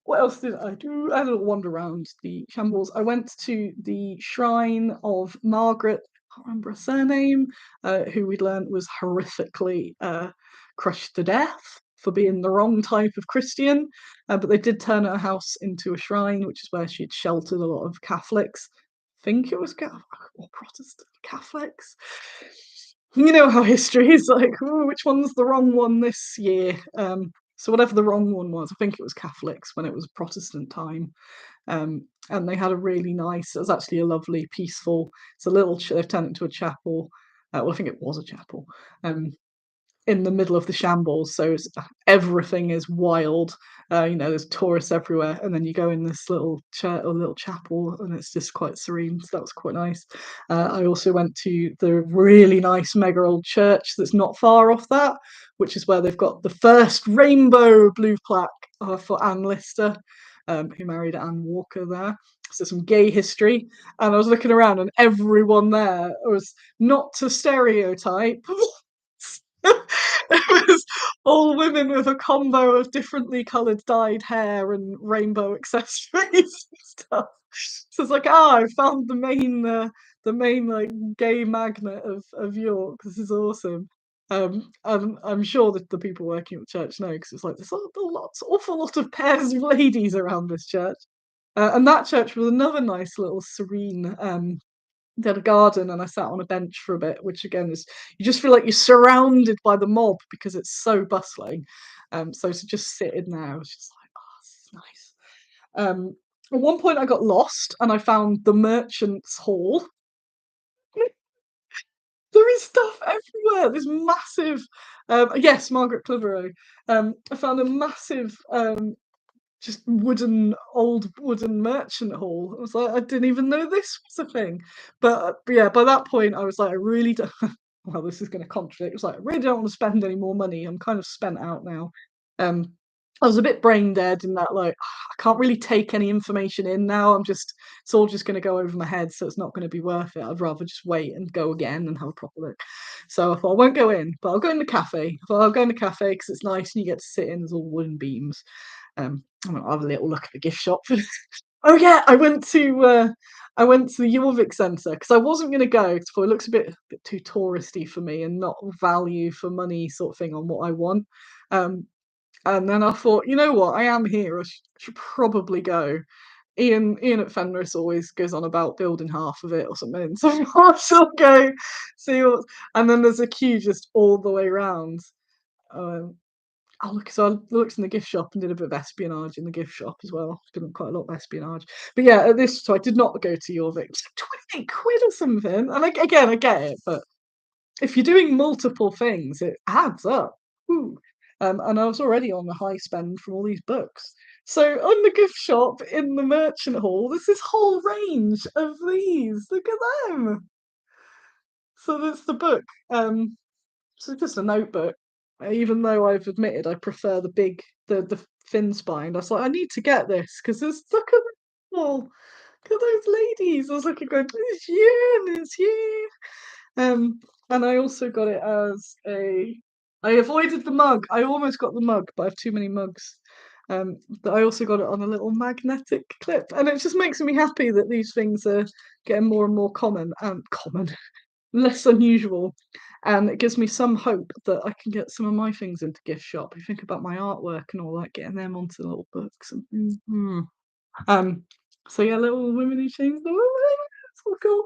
what else did I do? I had a wander around the shambles. I went to the shrine of Margaret, I can't remember her surname, who we'd learned was horrifically crushed to death for being the wrong type of Christian. But they did turn her house into a shrine, which is where she'd sheltered a lot of Catholics. I think it was Catholic or Protestant Catholics. You know how history is like, ooh, which one's the wrong one this year? So whatever the wrong one was, I think it was Catholics when it was Protestant time. And they had a really nice. It was actually a lovely, peaceful. It's a little. They've turned it into a chapel. Well, I think it was a chapel. In the middle of the shambles, so everything is wild. There's tourists everywhere, and then you go in this little church or little chapel, and it's just quite serene. So that was quite nice. I also went to the really nice mega old church that's not far off that, which is where they've got the first rainbow blue plaque for Anne Lister, who married Anne Walker there. So some gay history, and I was looking around, and everyone there was not to stereotype. It was all women with a combo of differently coloured dyed hair and rainbow accessories and stuff. So it's like, I found the main like gay magnet of York. This is awesome. And I'm sure that the people working at the church know because it's like there's awful lot of pairs of ladies around this church. And that church was another nice little serene they had a garden and I sat on a bench for a bit, which again is you just feel like you're surrounded by the mob because it's so bustling. So to just sit in there, I was just like, oh, this is nice. At one point I got lost and I found the merchants' hall. The there is stuff everywhere. There's massive, yes, Margaret Clitheroe. I found a massive, just old wooden merchant hall. I was like, I didn't even know this was a thing. But yeah, by that point, I was like, I really don't. Well, this is going to contradict. It was like, I really don't want to spend any more money. I'm kind of spent out now. Um, I was a bit brain dead in that, like, I can't really take any information in now. It's all just going to go over my head, so it's not going to be worth it. I'd rather just wait and go again and have a proper look. So I thought I won't go in, but I'll go in the cafe. I thought I'll go in the cafe because it's nice and you get to sit in. There's all wooden beams. I'll have a little look at the gift shop. Oh yeah, I went to the Jorvik Centre because I wasn't going to go because it looks a bit too touristy for me and not value for money sort of thing on what I want. Um, and then I thought, you know what, I am here. I should probably go. Ian at Fenris always goes on about building half of it or something, so I shall go see what. And then there's a queue just all the way around. Um, so I looked in the gift shop and did a bit of espionage in the gift shop as well. Did quite a lot of espionage. But yeah, so I did not go to Jorvik. It's like 28 quid or something. And again, I get it, but if you're doing multiple things, it adds up. Ooh. And I was already on the high spend from all these books. So on the gift shop in the merchant hall, there's this whole range of these. Look at them. So that's the book. So just a notebook. Even though I've admitted I prefer the thin spine, I was like, I need to get this because there's look at look at those ladies. I was looking going, it's you and it's you. And I also got it as a. I avoided the mug. I almost got the mug, but I have too many mugs. But I also got it on a little magnetic clip, and it just makes me happy that these things are getting more and more common, less unusual, and it gives me some hope that I can get some of my things into gift shop. I think about my artwork and all that, getting them onto the little books. Um, so yeah, little women things. It's all cool.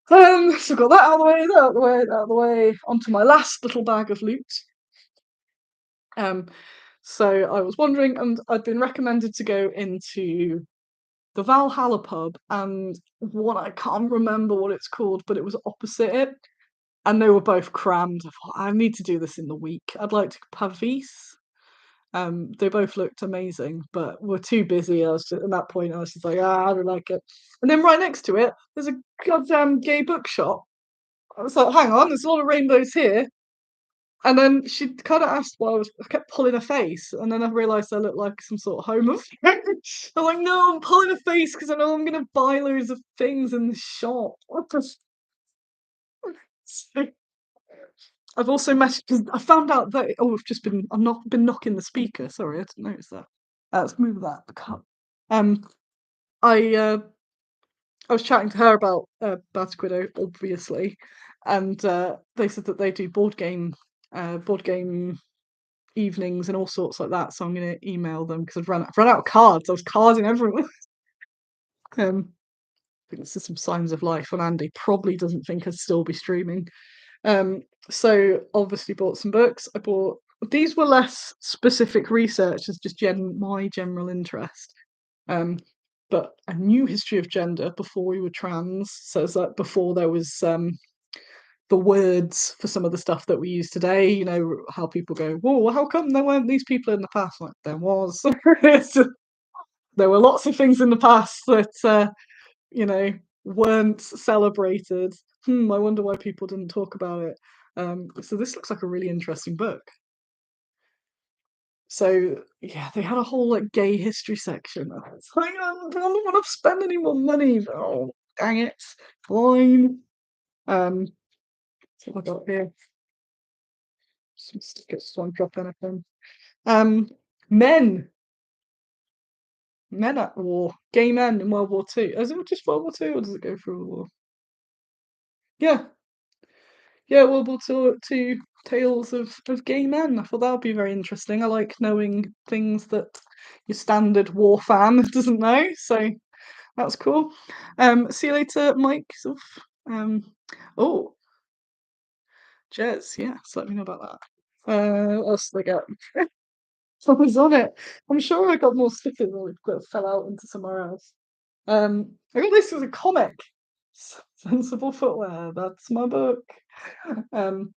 So got that out of the way, that out of the way, that out of the way. Onto my last little bag of loot. So I was wondering, and I'd been recommended to go into the Valhalla pub, and what I can't remember what it's called, but it was opposite it, and they were both crammed. I thought I need to do this in the week. I'd like to Pavis. They both looked amazing, but we're too busy. I was just, at that point, I was just like, I don't like it. And then right next to it, there's a goddamn gay bookshop. I was like, hang on, there's a lot of rainbows here. And then she kind of asked why I kept pulling her face, and then I realised I looked like some sort of homophobe. I'm like, no, I'm pulling her face because I know I'm going to buy loads of things in the shop. So, I've also messaged because I found out that I've not been knocking the speaker. Sorry, I didn't notice that. Let's move that cup. I I was chatting to her about Bad Squiddo, obviously, and they said that they do board game evenings and all sorts like that. So I'm going to email them because I've run out of cards. I was carding everyone. I think this is some signs of life. And Andy probably doesn't think I'd still be streaming. So obviously bought some books. These were less specific research as just my general interest. But a new history of gender before we were trans. So it's like before there was the words for some of the stuff that we use today. You know how people go, "Whoa, how come there weren't these people in the past?" Like there was. There were lots of things in the past that weren't celebrated. I wonder why people didn't talk about it. So this looks like a really interesting book. So yeah, they had a whole like gay history section. It's like, I don't want to spend any more money. Oh, dang it. Fine. So what I got here? Some stickers, so I drop anything. Men. Men at war. Gay men in World War Two. Is it just World War Two or does it go through the war? Yeah. Yeah, World War Two tales of gay men. I thought that would be very interesting. I like knowing things that your standard war fan doesn't know, so that's cool. See you later, Mike. Oh, Jez, yeah, so let me know about that. What else did I get? I was on it. I'm sure I got more stickers that fell out into somewhere else. I got this as a comic. Sensible footwear. That's my book. Um,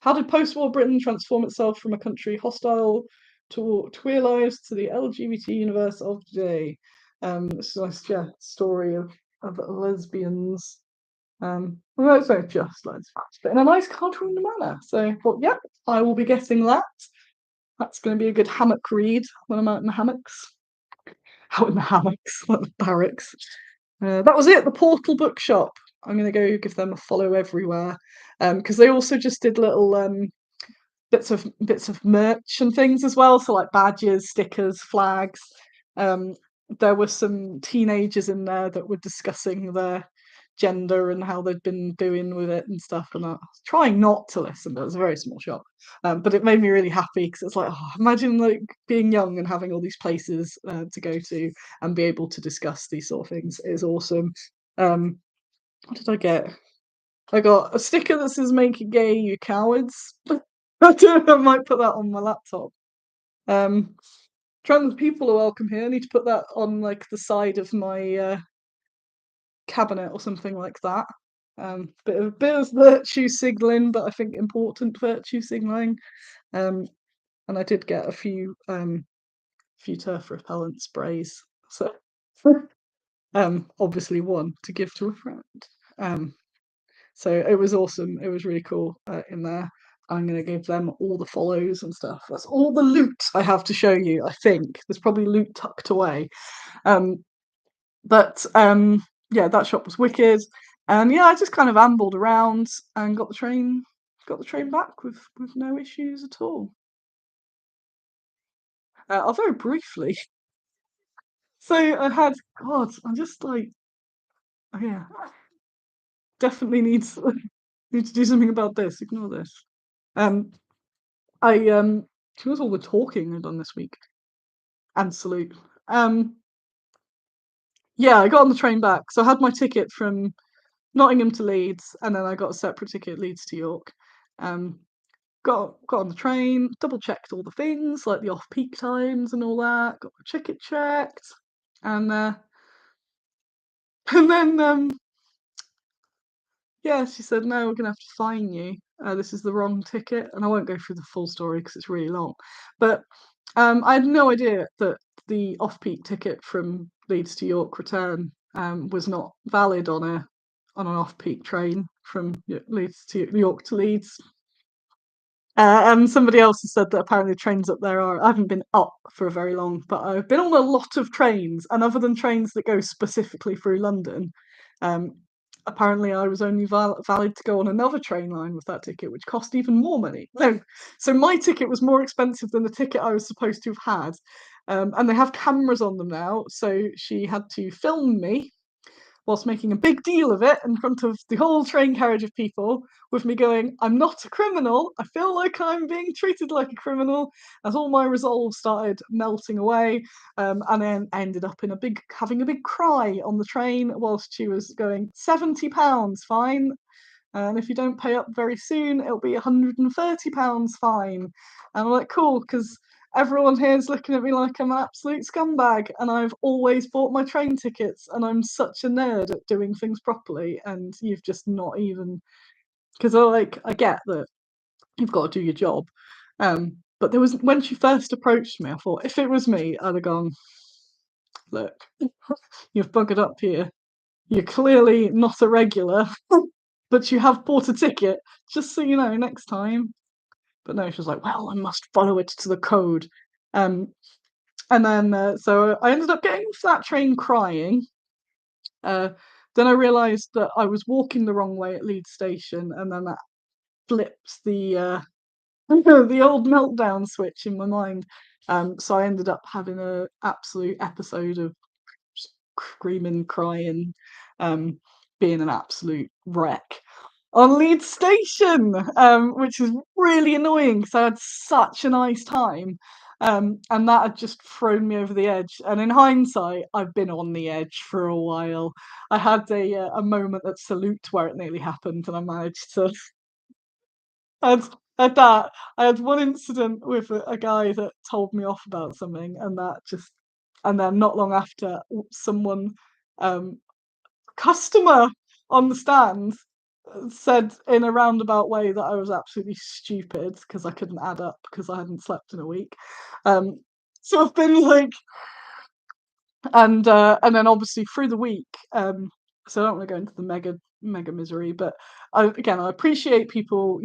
how did post-war Britain transform itself from a country hostile to queer lives to the LGBT universe of today? It's a nice, yeah, story of lesbians. Well, it's not just lesbians, but in a nice cultural manner. So, well, yeah, I will be getting that. That's going to be a good hammock read when I'm out in the hammocks. Out in the hammocks, like the barracks. That was it. The Portal Bookshop. I'm going to go give them a follow everywhere, because they also just did little bits of merch and things as well. So like badges, stickers, flags. Um, there were some teenagers in there that were discussing their gender and how they'd been doing with it and stuff. And I was trying not to listen, but it was a very small shop. But it made me really happy because it's like, oh, imagine like being young and having all these places to go to and be able to discuss these sort of things is awesome. What did I get? I got a sticker that says "Make it gay, you cowards." I might put that on my laptop. Um, Trans people are welcome here. I need to put that on like the side of my cabinet or something like that. Bit of virtue signaling, but I think important virtue signaling. Um, and I did get a few turf repellent sprays. So obviously one to give to a friend. Um, So it was awesome. It was really cool in there. I'm going to give them all the follows and stuff. That's all the loot I have to show you, I think. There's probably loot tucked away. Um, but yeah, that shop was wicked. And yeah, I just kind of ambled around and got the train back with no issues at all. I'll very briefly. So I had, God, I'm just like, oh yeah, definitely need to do something about this. Ignore this. Um, she was all the talking I've done this week. Absolute. Um, yeah, I got on the train back. So I had my ticket from Nottingham to Leeds, and then I got a separate ticket Leeds to York. Um, got on the train, double checked all the things like the off peak times and all that. Got my ticket checked, and and then yeah, she said, no, we're gonna have to fine you. This is the wrong ticket, and I won't go through the full story because it's really long. But I had no idea that the off-peak ticket from Leeds to York return was not valid on an off-peak train from Leeds to York to Leeds. And somebody else has said that apparently trains up there are. I haven't been up for a very long, but I've been on a lot of trains, and other than trains that go specifically through London, um, apparently I was only valid to go on another train line with that ticket, which cost even more money. No, so my ticket was more expensive than the ticket I was supposed to have had. And they have cameras on them now, so she had to film me whilst making a big deal of it in front of the whole train carriage of people, with me going, I'm not a criminal. I feel like I'm being treated like a criminal, as all my resolve started melting away. And then ended up having a big cry on the train whilst she was going, £70 fine. And if you don't pay up very soon, it'll be £130 fine. And I'm like, cool, because everyone here is looking at me like I'm an absolute scumbag, and I've always bought my train tickets, and I'm such a nerd at doing things properly, and you've just not even. Because I get that you've got to do your job. But there was when she first approached me, I thought if it was me, I'd have gone, look, you've buggered up here. You're clearly not a regular, but you have bought a ticket, just so you know next time. But no, she was like, well, I must follow it to the code. Um, and then so I ended up getting off that train crying. Uh, then I realised that I was walking the wrong way at Leeds Station, and then that flips the the old meltdown switch in my mind. So I ended up having a absolute episode of screaming, crying, um, being an absolute wreck on Leeds Station, which is really annoying because I had such a nice time. And that had just thrown me over the edge. And in hindsight, I've been on the edge for a while. I had a moment at Salute where it nearly happened, and I managed to. I had that. I had one incident with a guy that told me off about something, and that just. And then not long after, someone, customer on the stand said in a roundabout way that I was absolutely stupid because I couldn't add up because I hadn't slept in a week. Um, so I've been like, and then obviously through the week, so I don't want to go into the mega misery, but again, I appreciate people,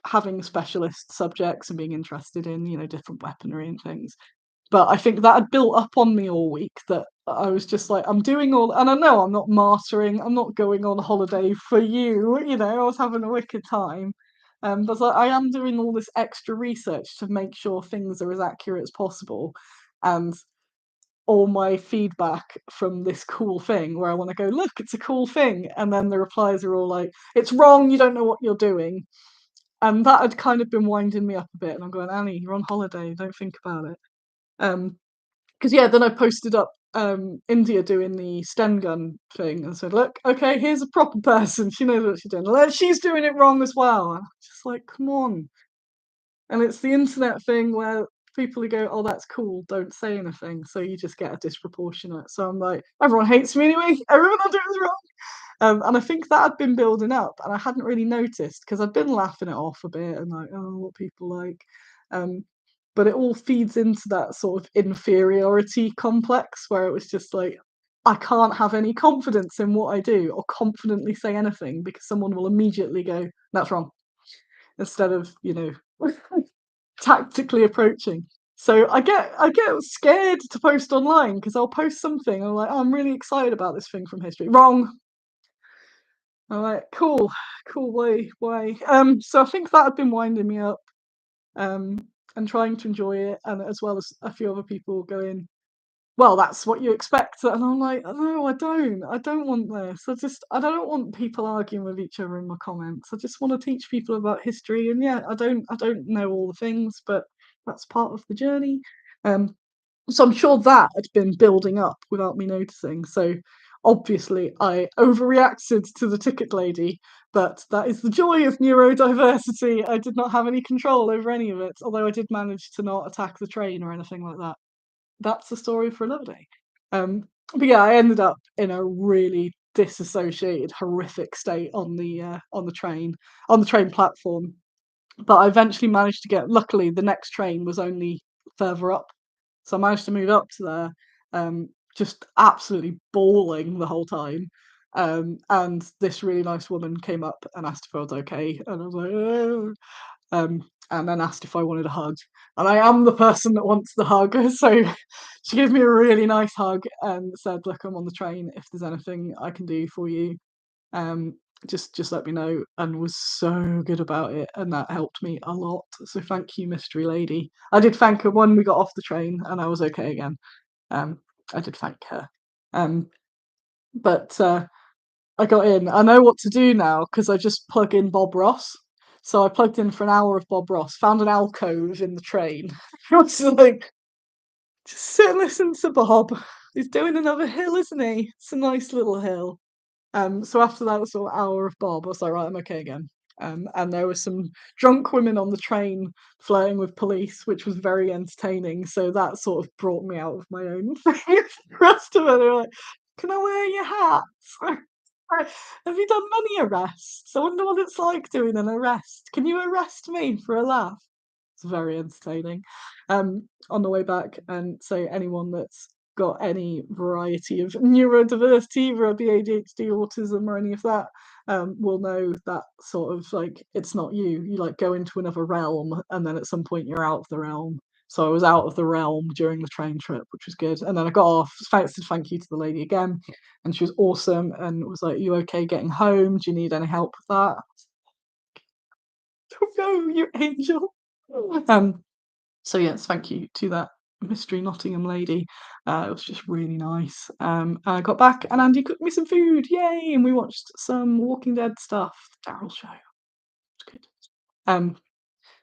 having specialist subjects and being interested in, different weaponry and things. But I think that had built up on me all week that I was just like, I'm doing all, and I know I'm not martyring, I'm not going on holiday for you, I was having a wicked time. But it's like, I am doing all this extra research to make sure things are as accurate as possible. And all my feedback from this cool thing where I want to go, look, it's a cool thing. And then the replies are all like, it's wrong, you don't know what you're doing. And that had kind of been winding me up a bit. And I'm going, Annie, you're on holiday, don't think about it. Because yeah, then I posted up India doing the Sten gun thing and said, look, okay, here's a proper person. She knows what she's doing. She's doing it wrong as well. And I'm just like, come on. And it's the internet thing where people who go, oh, that's cool, don't say anything. So you just get a disproportionate. So I'm like, everyone hates me anyway. Everyone will do it wrong. And I think that had been building up, and I hadn't really noticed because I'd been laughing it off a bit and like, oh, what people like. Um, but it all feeds into that sort of inferiority complex where it was just like, I can't have any confidence in what I do or confidently say anything because someone will immediately go, that's wrong, instead of, tactically approaching. So I get scared to post online because I'll post something and I'm like, oh, I'm really excited about this thing from history. Wrong. I'm like, cool, cool, why? So I think that had been winding me up, um, and trying to enjoy it, and as well as a few other people going, well, that's what you expect, and I'm like, no, I don't want this. I don't want people arguing with each other in my comments. I just want to teach people about history, and yeah, I don't know all the things, but that's part of the journey. Um, so I'm sure that had been building up without me noticing. So obviously I overreacted to the ticket lady, but that is the joy of neurodiversity. I did not have any control over any of it, although I did manage to not attack the train or anything like that. That's a story for another day. But yeah, I ended up in a really disassociated, horrific state on the train platform. But I eventually managed to get. Luckily, the next train was only further up, so I managed to move up to there. Just absolutely bawling the whole time. And this really nice woman came up and asked if I was okay, and I was like, oh. And then asked if I wanted a hug. And I am the person that wants the hug. So she gave me a really nice hug and said, look, I'm on the train. If there's anything I can do for you, um, just let me know. And was so good about it. And that helped me a lot. So thank you, mystery lady. I did thank her when we got off the train and I was okay again. Um, I did thank her. Um, but I got in. I know what to do now because I just plug in Bob Ross. So I plugged in for an hour of Bob Ross, found an alcove in the train. I was like, just sit and listen to Bob. He's doing another hill, isn't he? It's a nice little hill. So after that sort of hour of Bob, I was like, right, I'm okay again. And there were some drunk women on the train flirting with police, which was very entertaining. So that sort of brought me out of my own thing. The rest of it, they were like, can I wear your hat? Have you done many arrests? I wonder what it's like doing an arrest. Can you arrest me for a laugh? It's very entertaining. On the way back, and so anyone that's got any variety of neurodiversity, whether it be ADHD, autism, or any of that, will know that sort of like it's not you. You like go into another realm, and then at some point you're out of the realm. So I was out of the realm during the train trip, which was good. And then I got off. Said thank you to the lady again, and she was awesome and was like, "You okay getting home? Do you need any help with that?" Oh no, you angel. Um, so yes, thank you to that mystery Nottingham lady. It was just really nice. I got back and Andy cooked me some food, yay! And we watched some Walking Dead stuff. Daryl show. It's good. Um,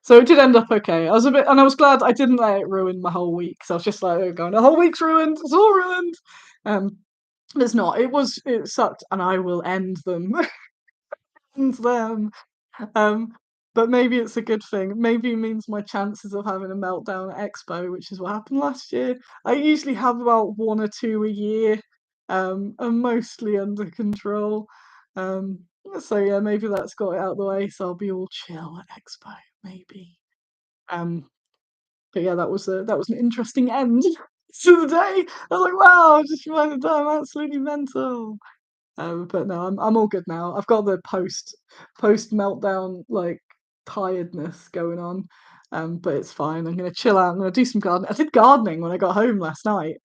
so it did end up okay. I was a bit, and I was glad I didn't let it ruin my whole week. So I was just like, oh, going, the whole week's ruined. It's all ruined. Um, it's not. It sucked, and I will end them. End them. Um, but maybe it's a good thing. Maybe it means my chances of having a meltdown at Expo, which is what happened last year. I usually have about one or two a year, and mostly under control. Um, so yeah, maybe that's got it out of the way, so I'll be all chill at Expo, maybe. Um, but yeah, that was an interesting end to the day. I was like, wow, I just reminded that I'm absolutely mental. But no, I'm all good now. I've got the post meltdown like tiredness going on. But it's fine. I'm gonna chill out. I'm gonna do some gardening. I did gardening when I got home last night.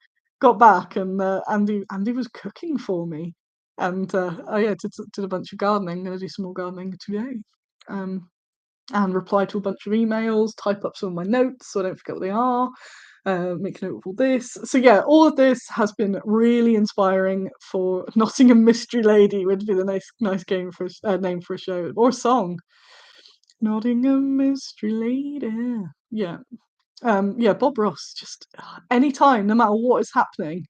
Got back and Andy was cooking for me, and oh yeah, did a bunch of gardening. I'm gonna do some more gardening today. Um, and reply to a bunch of emails, type up some of my notes so I don't forget what they are, make a note of all this. So yeah, all of this has been really inspiring for Nottingham Mystery Lady would be the nice game for name for a show or song. Nottingham Mystery Lady. Yeah. Yeah, Bob Ross, just anytime, no matter what is happening.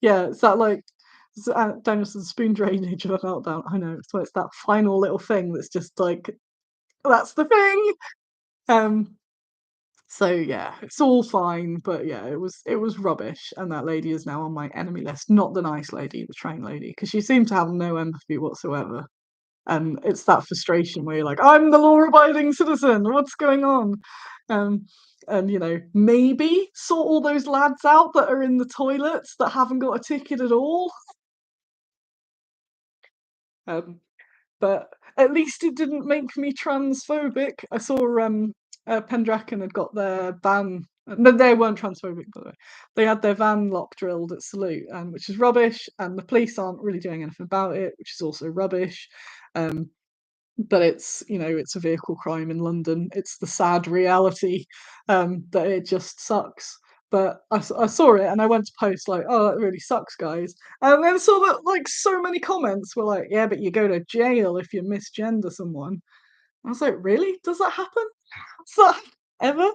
Yeah, it's that like Danielson's spoon drainage of a meltdown. I know, so it's that final little thing that's just like that's the thing. Um, so yeah, it's all fine, but yeah, it was rubbish, and that lady is now on my enemy list. Not the nice lady, the train lady, because she seemed to have no empathy whatsoever. And it's that frustration where you're like, I'm the law-abiding citizen. What's going on? Um, and maybe sort all those lads out that are in the toilets that haven't got a ticket at all. Um, but at least it didn't make me transphobic. I saw Pendraken had got their van. No, they weren't transphobic, by the way. They had their van lock drilled at Salute, which is rubbish, and the police aren't really doing anything about it, which is also rubbish. Um, but it's a vehicle crime in London. It's the sad reality that it just sucks. But I saw it and I went to post like, oh, that really sucks, guys. And then saw that like so many comments were like, yeah, but you go to jail if you misgender someone. I was like, really? Does that happen? Does that ever?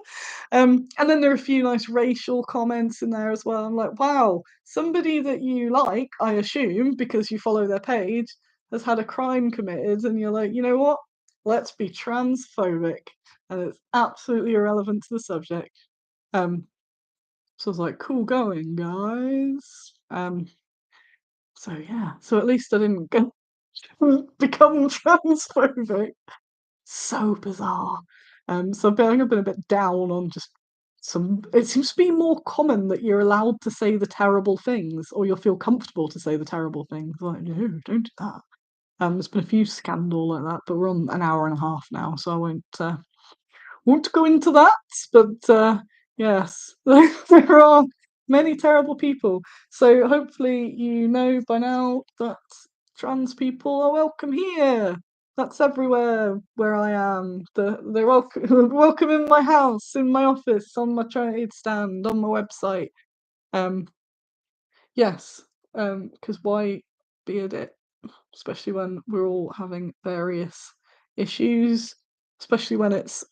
And then there are a few nice racial comments in there as well. I'm like, wow, somebody that you like, I assume, because you follow their page, has had a crime committed, and you're like, you know what? Let's be transphobic, and it's absolutely irrelevant to the subject. Um, so I was like, cool going, guys. So yeah, so at least I didn't become transphobic. So bizarre. So I've been a bit down on just some. It seems to be more common that you're allowed to say the terrible things, or you'll feel comfortable to say the terrible things. Like, no, don't do that. There's been a few scandal like that, but we're on an hour and a half now, so I won't go into that. But yes, there are many terrible people. So hopefully you know by now that trans people are welcome here. That's everywhere where I am. They're welcome, welcome in my house, in my office, on my trade stand, on my website. Um, yes, because why be a dick? Especially when we're all having various issues, especially when it's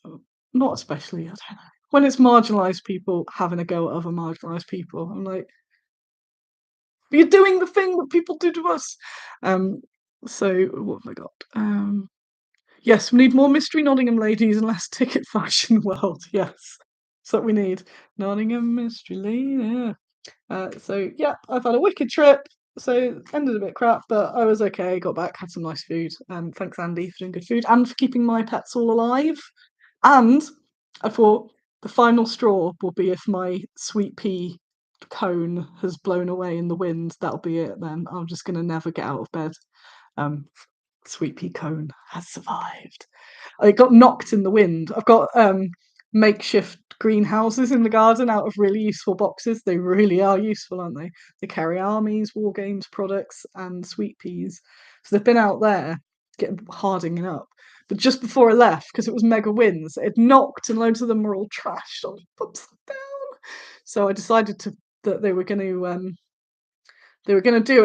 not especially, I don't know, when it's marginalised people having a go at other marginalised people. I'm like, you're doing the thing that people do to us. Um, so what have I got? Yes, we need more mystery Nottingham ladies and less ticket fashion world. Yes, that's what we need. Nottingham mystery lady. So yeah, I've had a wicked trip. So ended a bit crap, but I was okay. Got back, had some nice food. Thanks Andy for doing good food and for keeping my pets all alive. And I thought the final straw will be if my sweet pea cone has blown away in the wind. That'll be it. Then I'm just gonna never get out of bed. Um, Sweet pea cone has survived. I got knocked in the wind. I've got makeshift greenhouses in the garden out of really useful boxes. They really are useful, aren't they? They carry armies, wargames products, and sweet peas. So they've been out there getting hardening up. But just before I left, because it was mega winds, it knocked and loads of them were all trashed. I was upside down. So I decided that they were going to do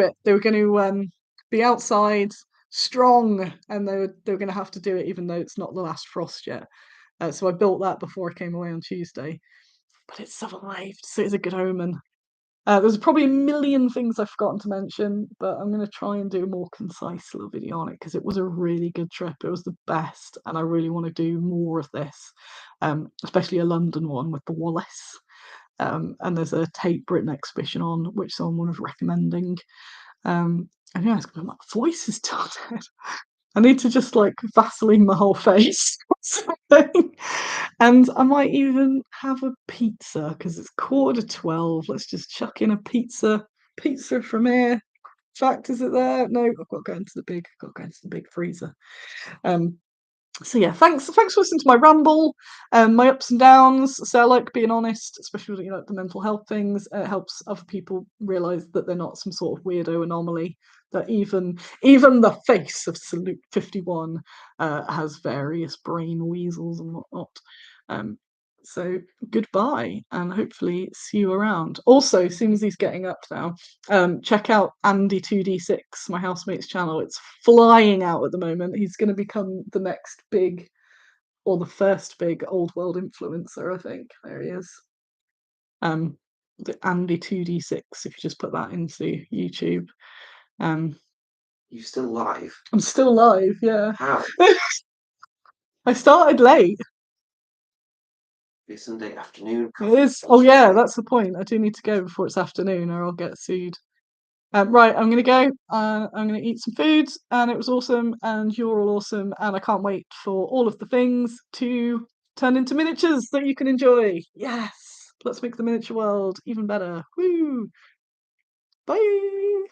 it. They were going to be outside, strong, and they were going to have to do it, even though it's not the last frost yet. So I built that before I came away on Tuesday, but it survived, so it's a good omen. There's probably a million things I've forgotten to mention, but I'm going to try and do a more concise little video on it because it was a really good trip. It was the best, and I really want to do more of this, especially a London one with the Wallace. And there's a Tate Britain exhibition on, which someone was recommending. And yeah, my voice is still dead. I need to just like Vaseline my whole face or something. And I might even have a pizza because it's 11:45. Let's just chuck in a pizza. Pizza from here. In fact, is it there? No, I've got to go into the big freezer. Um, so yeah, thanks for listening to my ramble, my ups and downs. So I like being honest, especially with, the mental health things. It helps other people realise that they're not some sort of weirdo anomaly. That even the face of Salute 51 has various brain weasels and whatnot. Um, so goodbye, and hopefully see you around. Also, as soon as he's getting up now, check out Andy2D6, my housemate's channel. It's flying out at the moment. He's going to become the next big, or the first big old world influencer, I think. There he is. The Andy2D6, if you just put that into YouTube. You still live? I'm still live, yeah. How? I started late. It's Sunday afternoon. It is. Oh yeah, that's the point. I do need to go before it's afternoon, or I'll get sued. Right, I'm gonna go. I'm gonna eat some food, and it was awesome, and you're all awesome, and I can't wait for all of the things to turn into miniatures that you can enjoy. Yes, let's make the miniature world even better. Woo! Bye.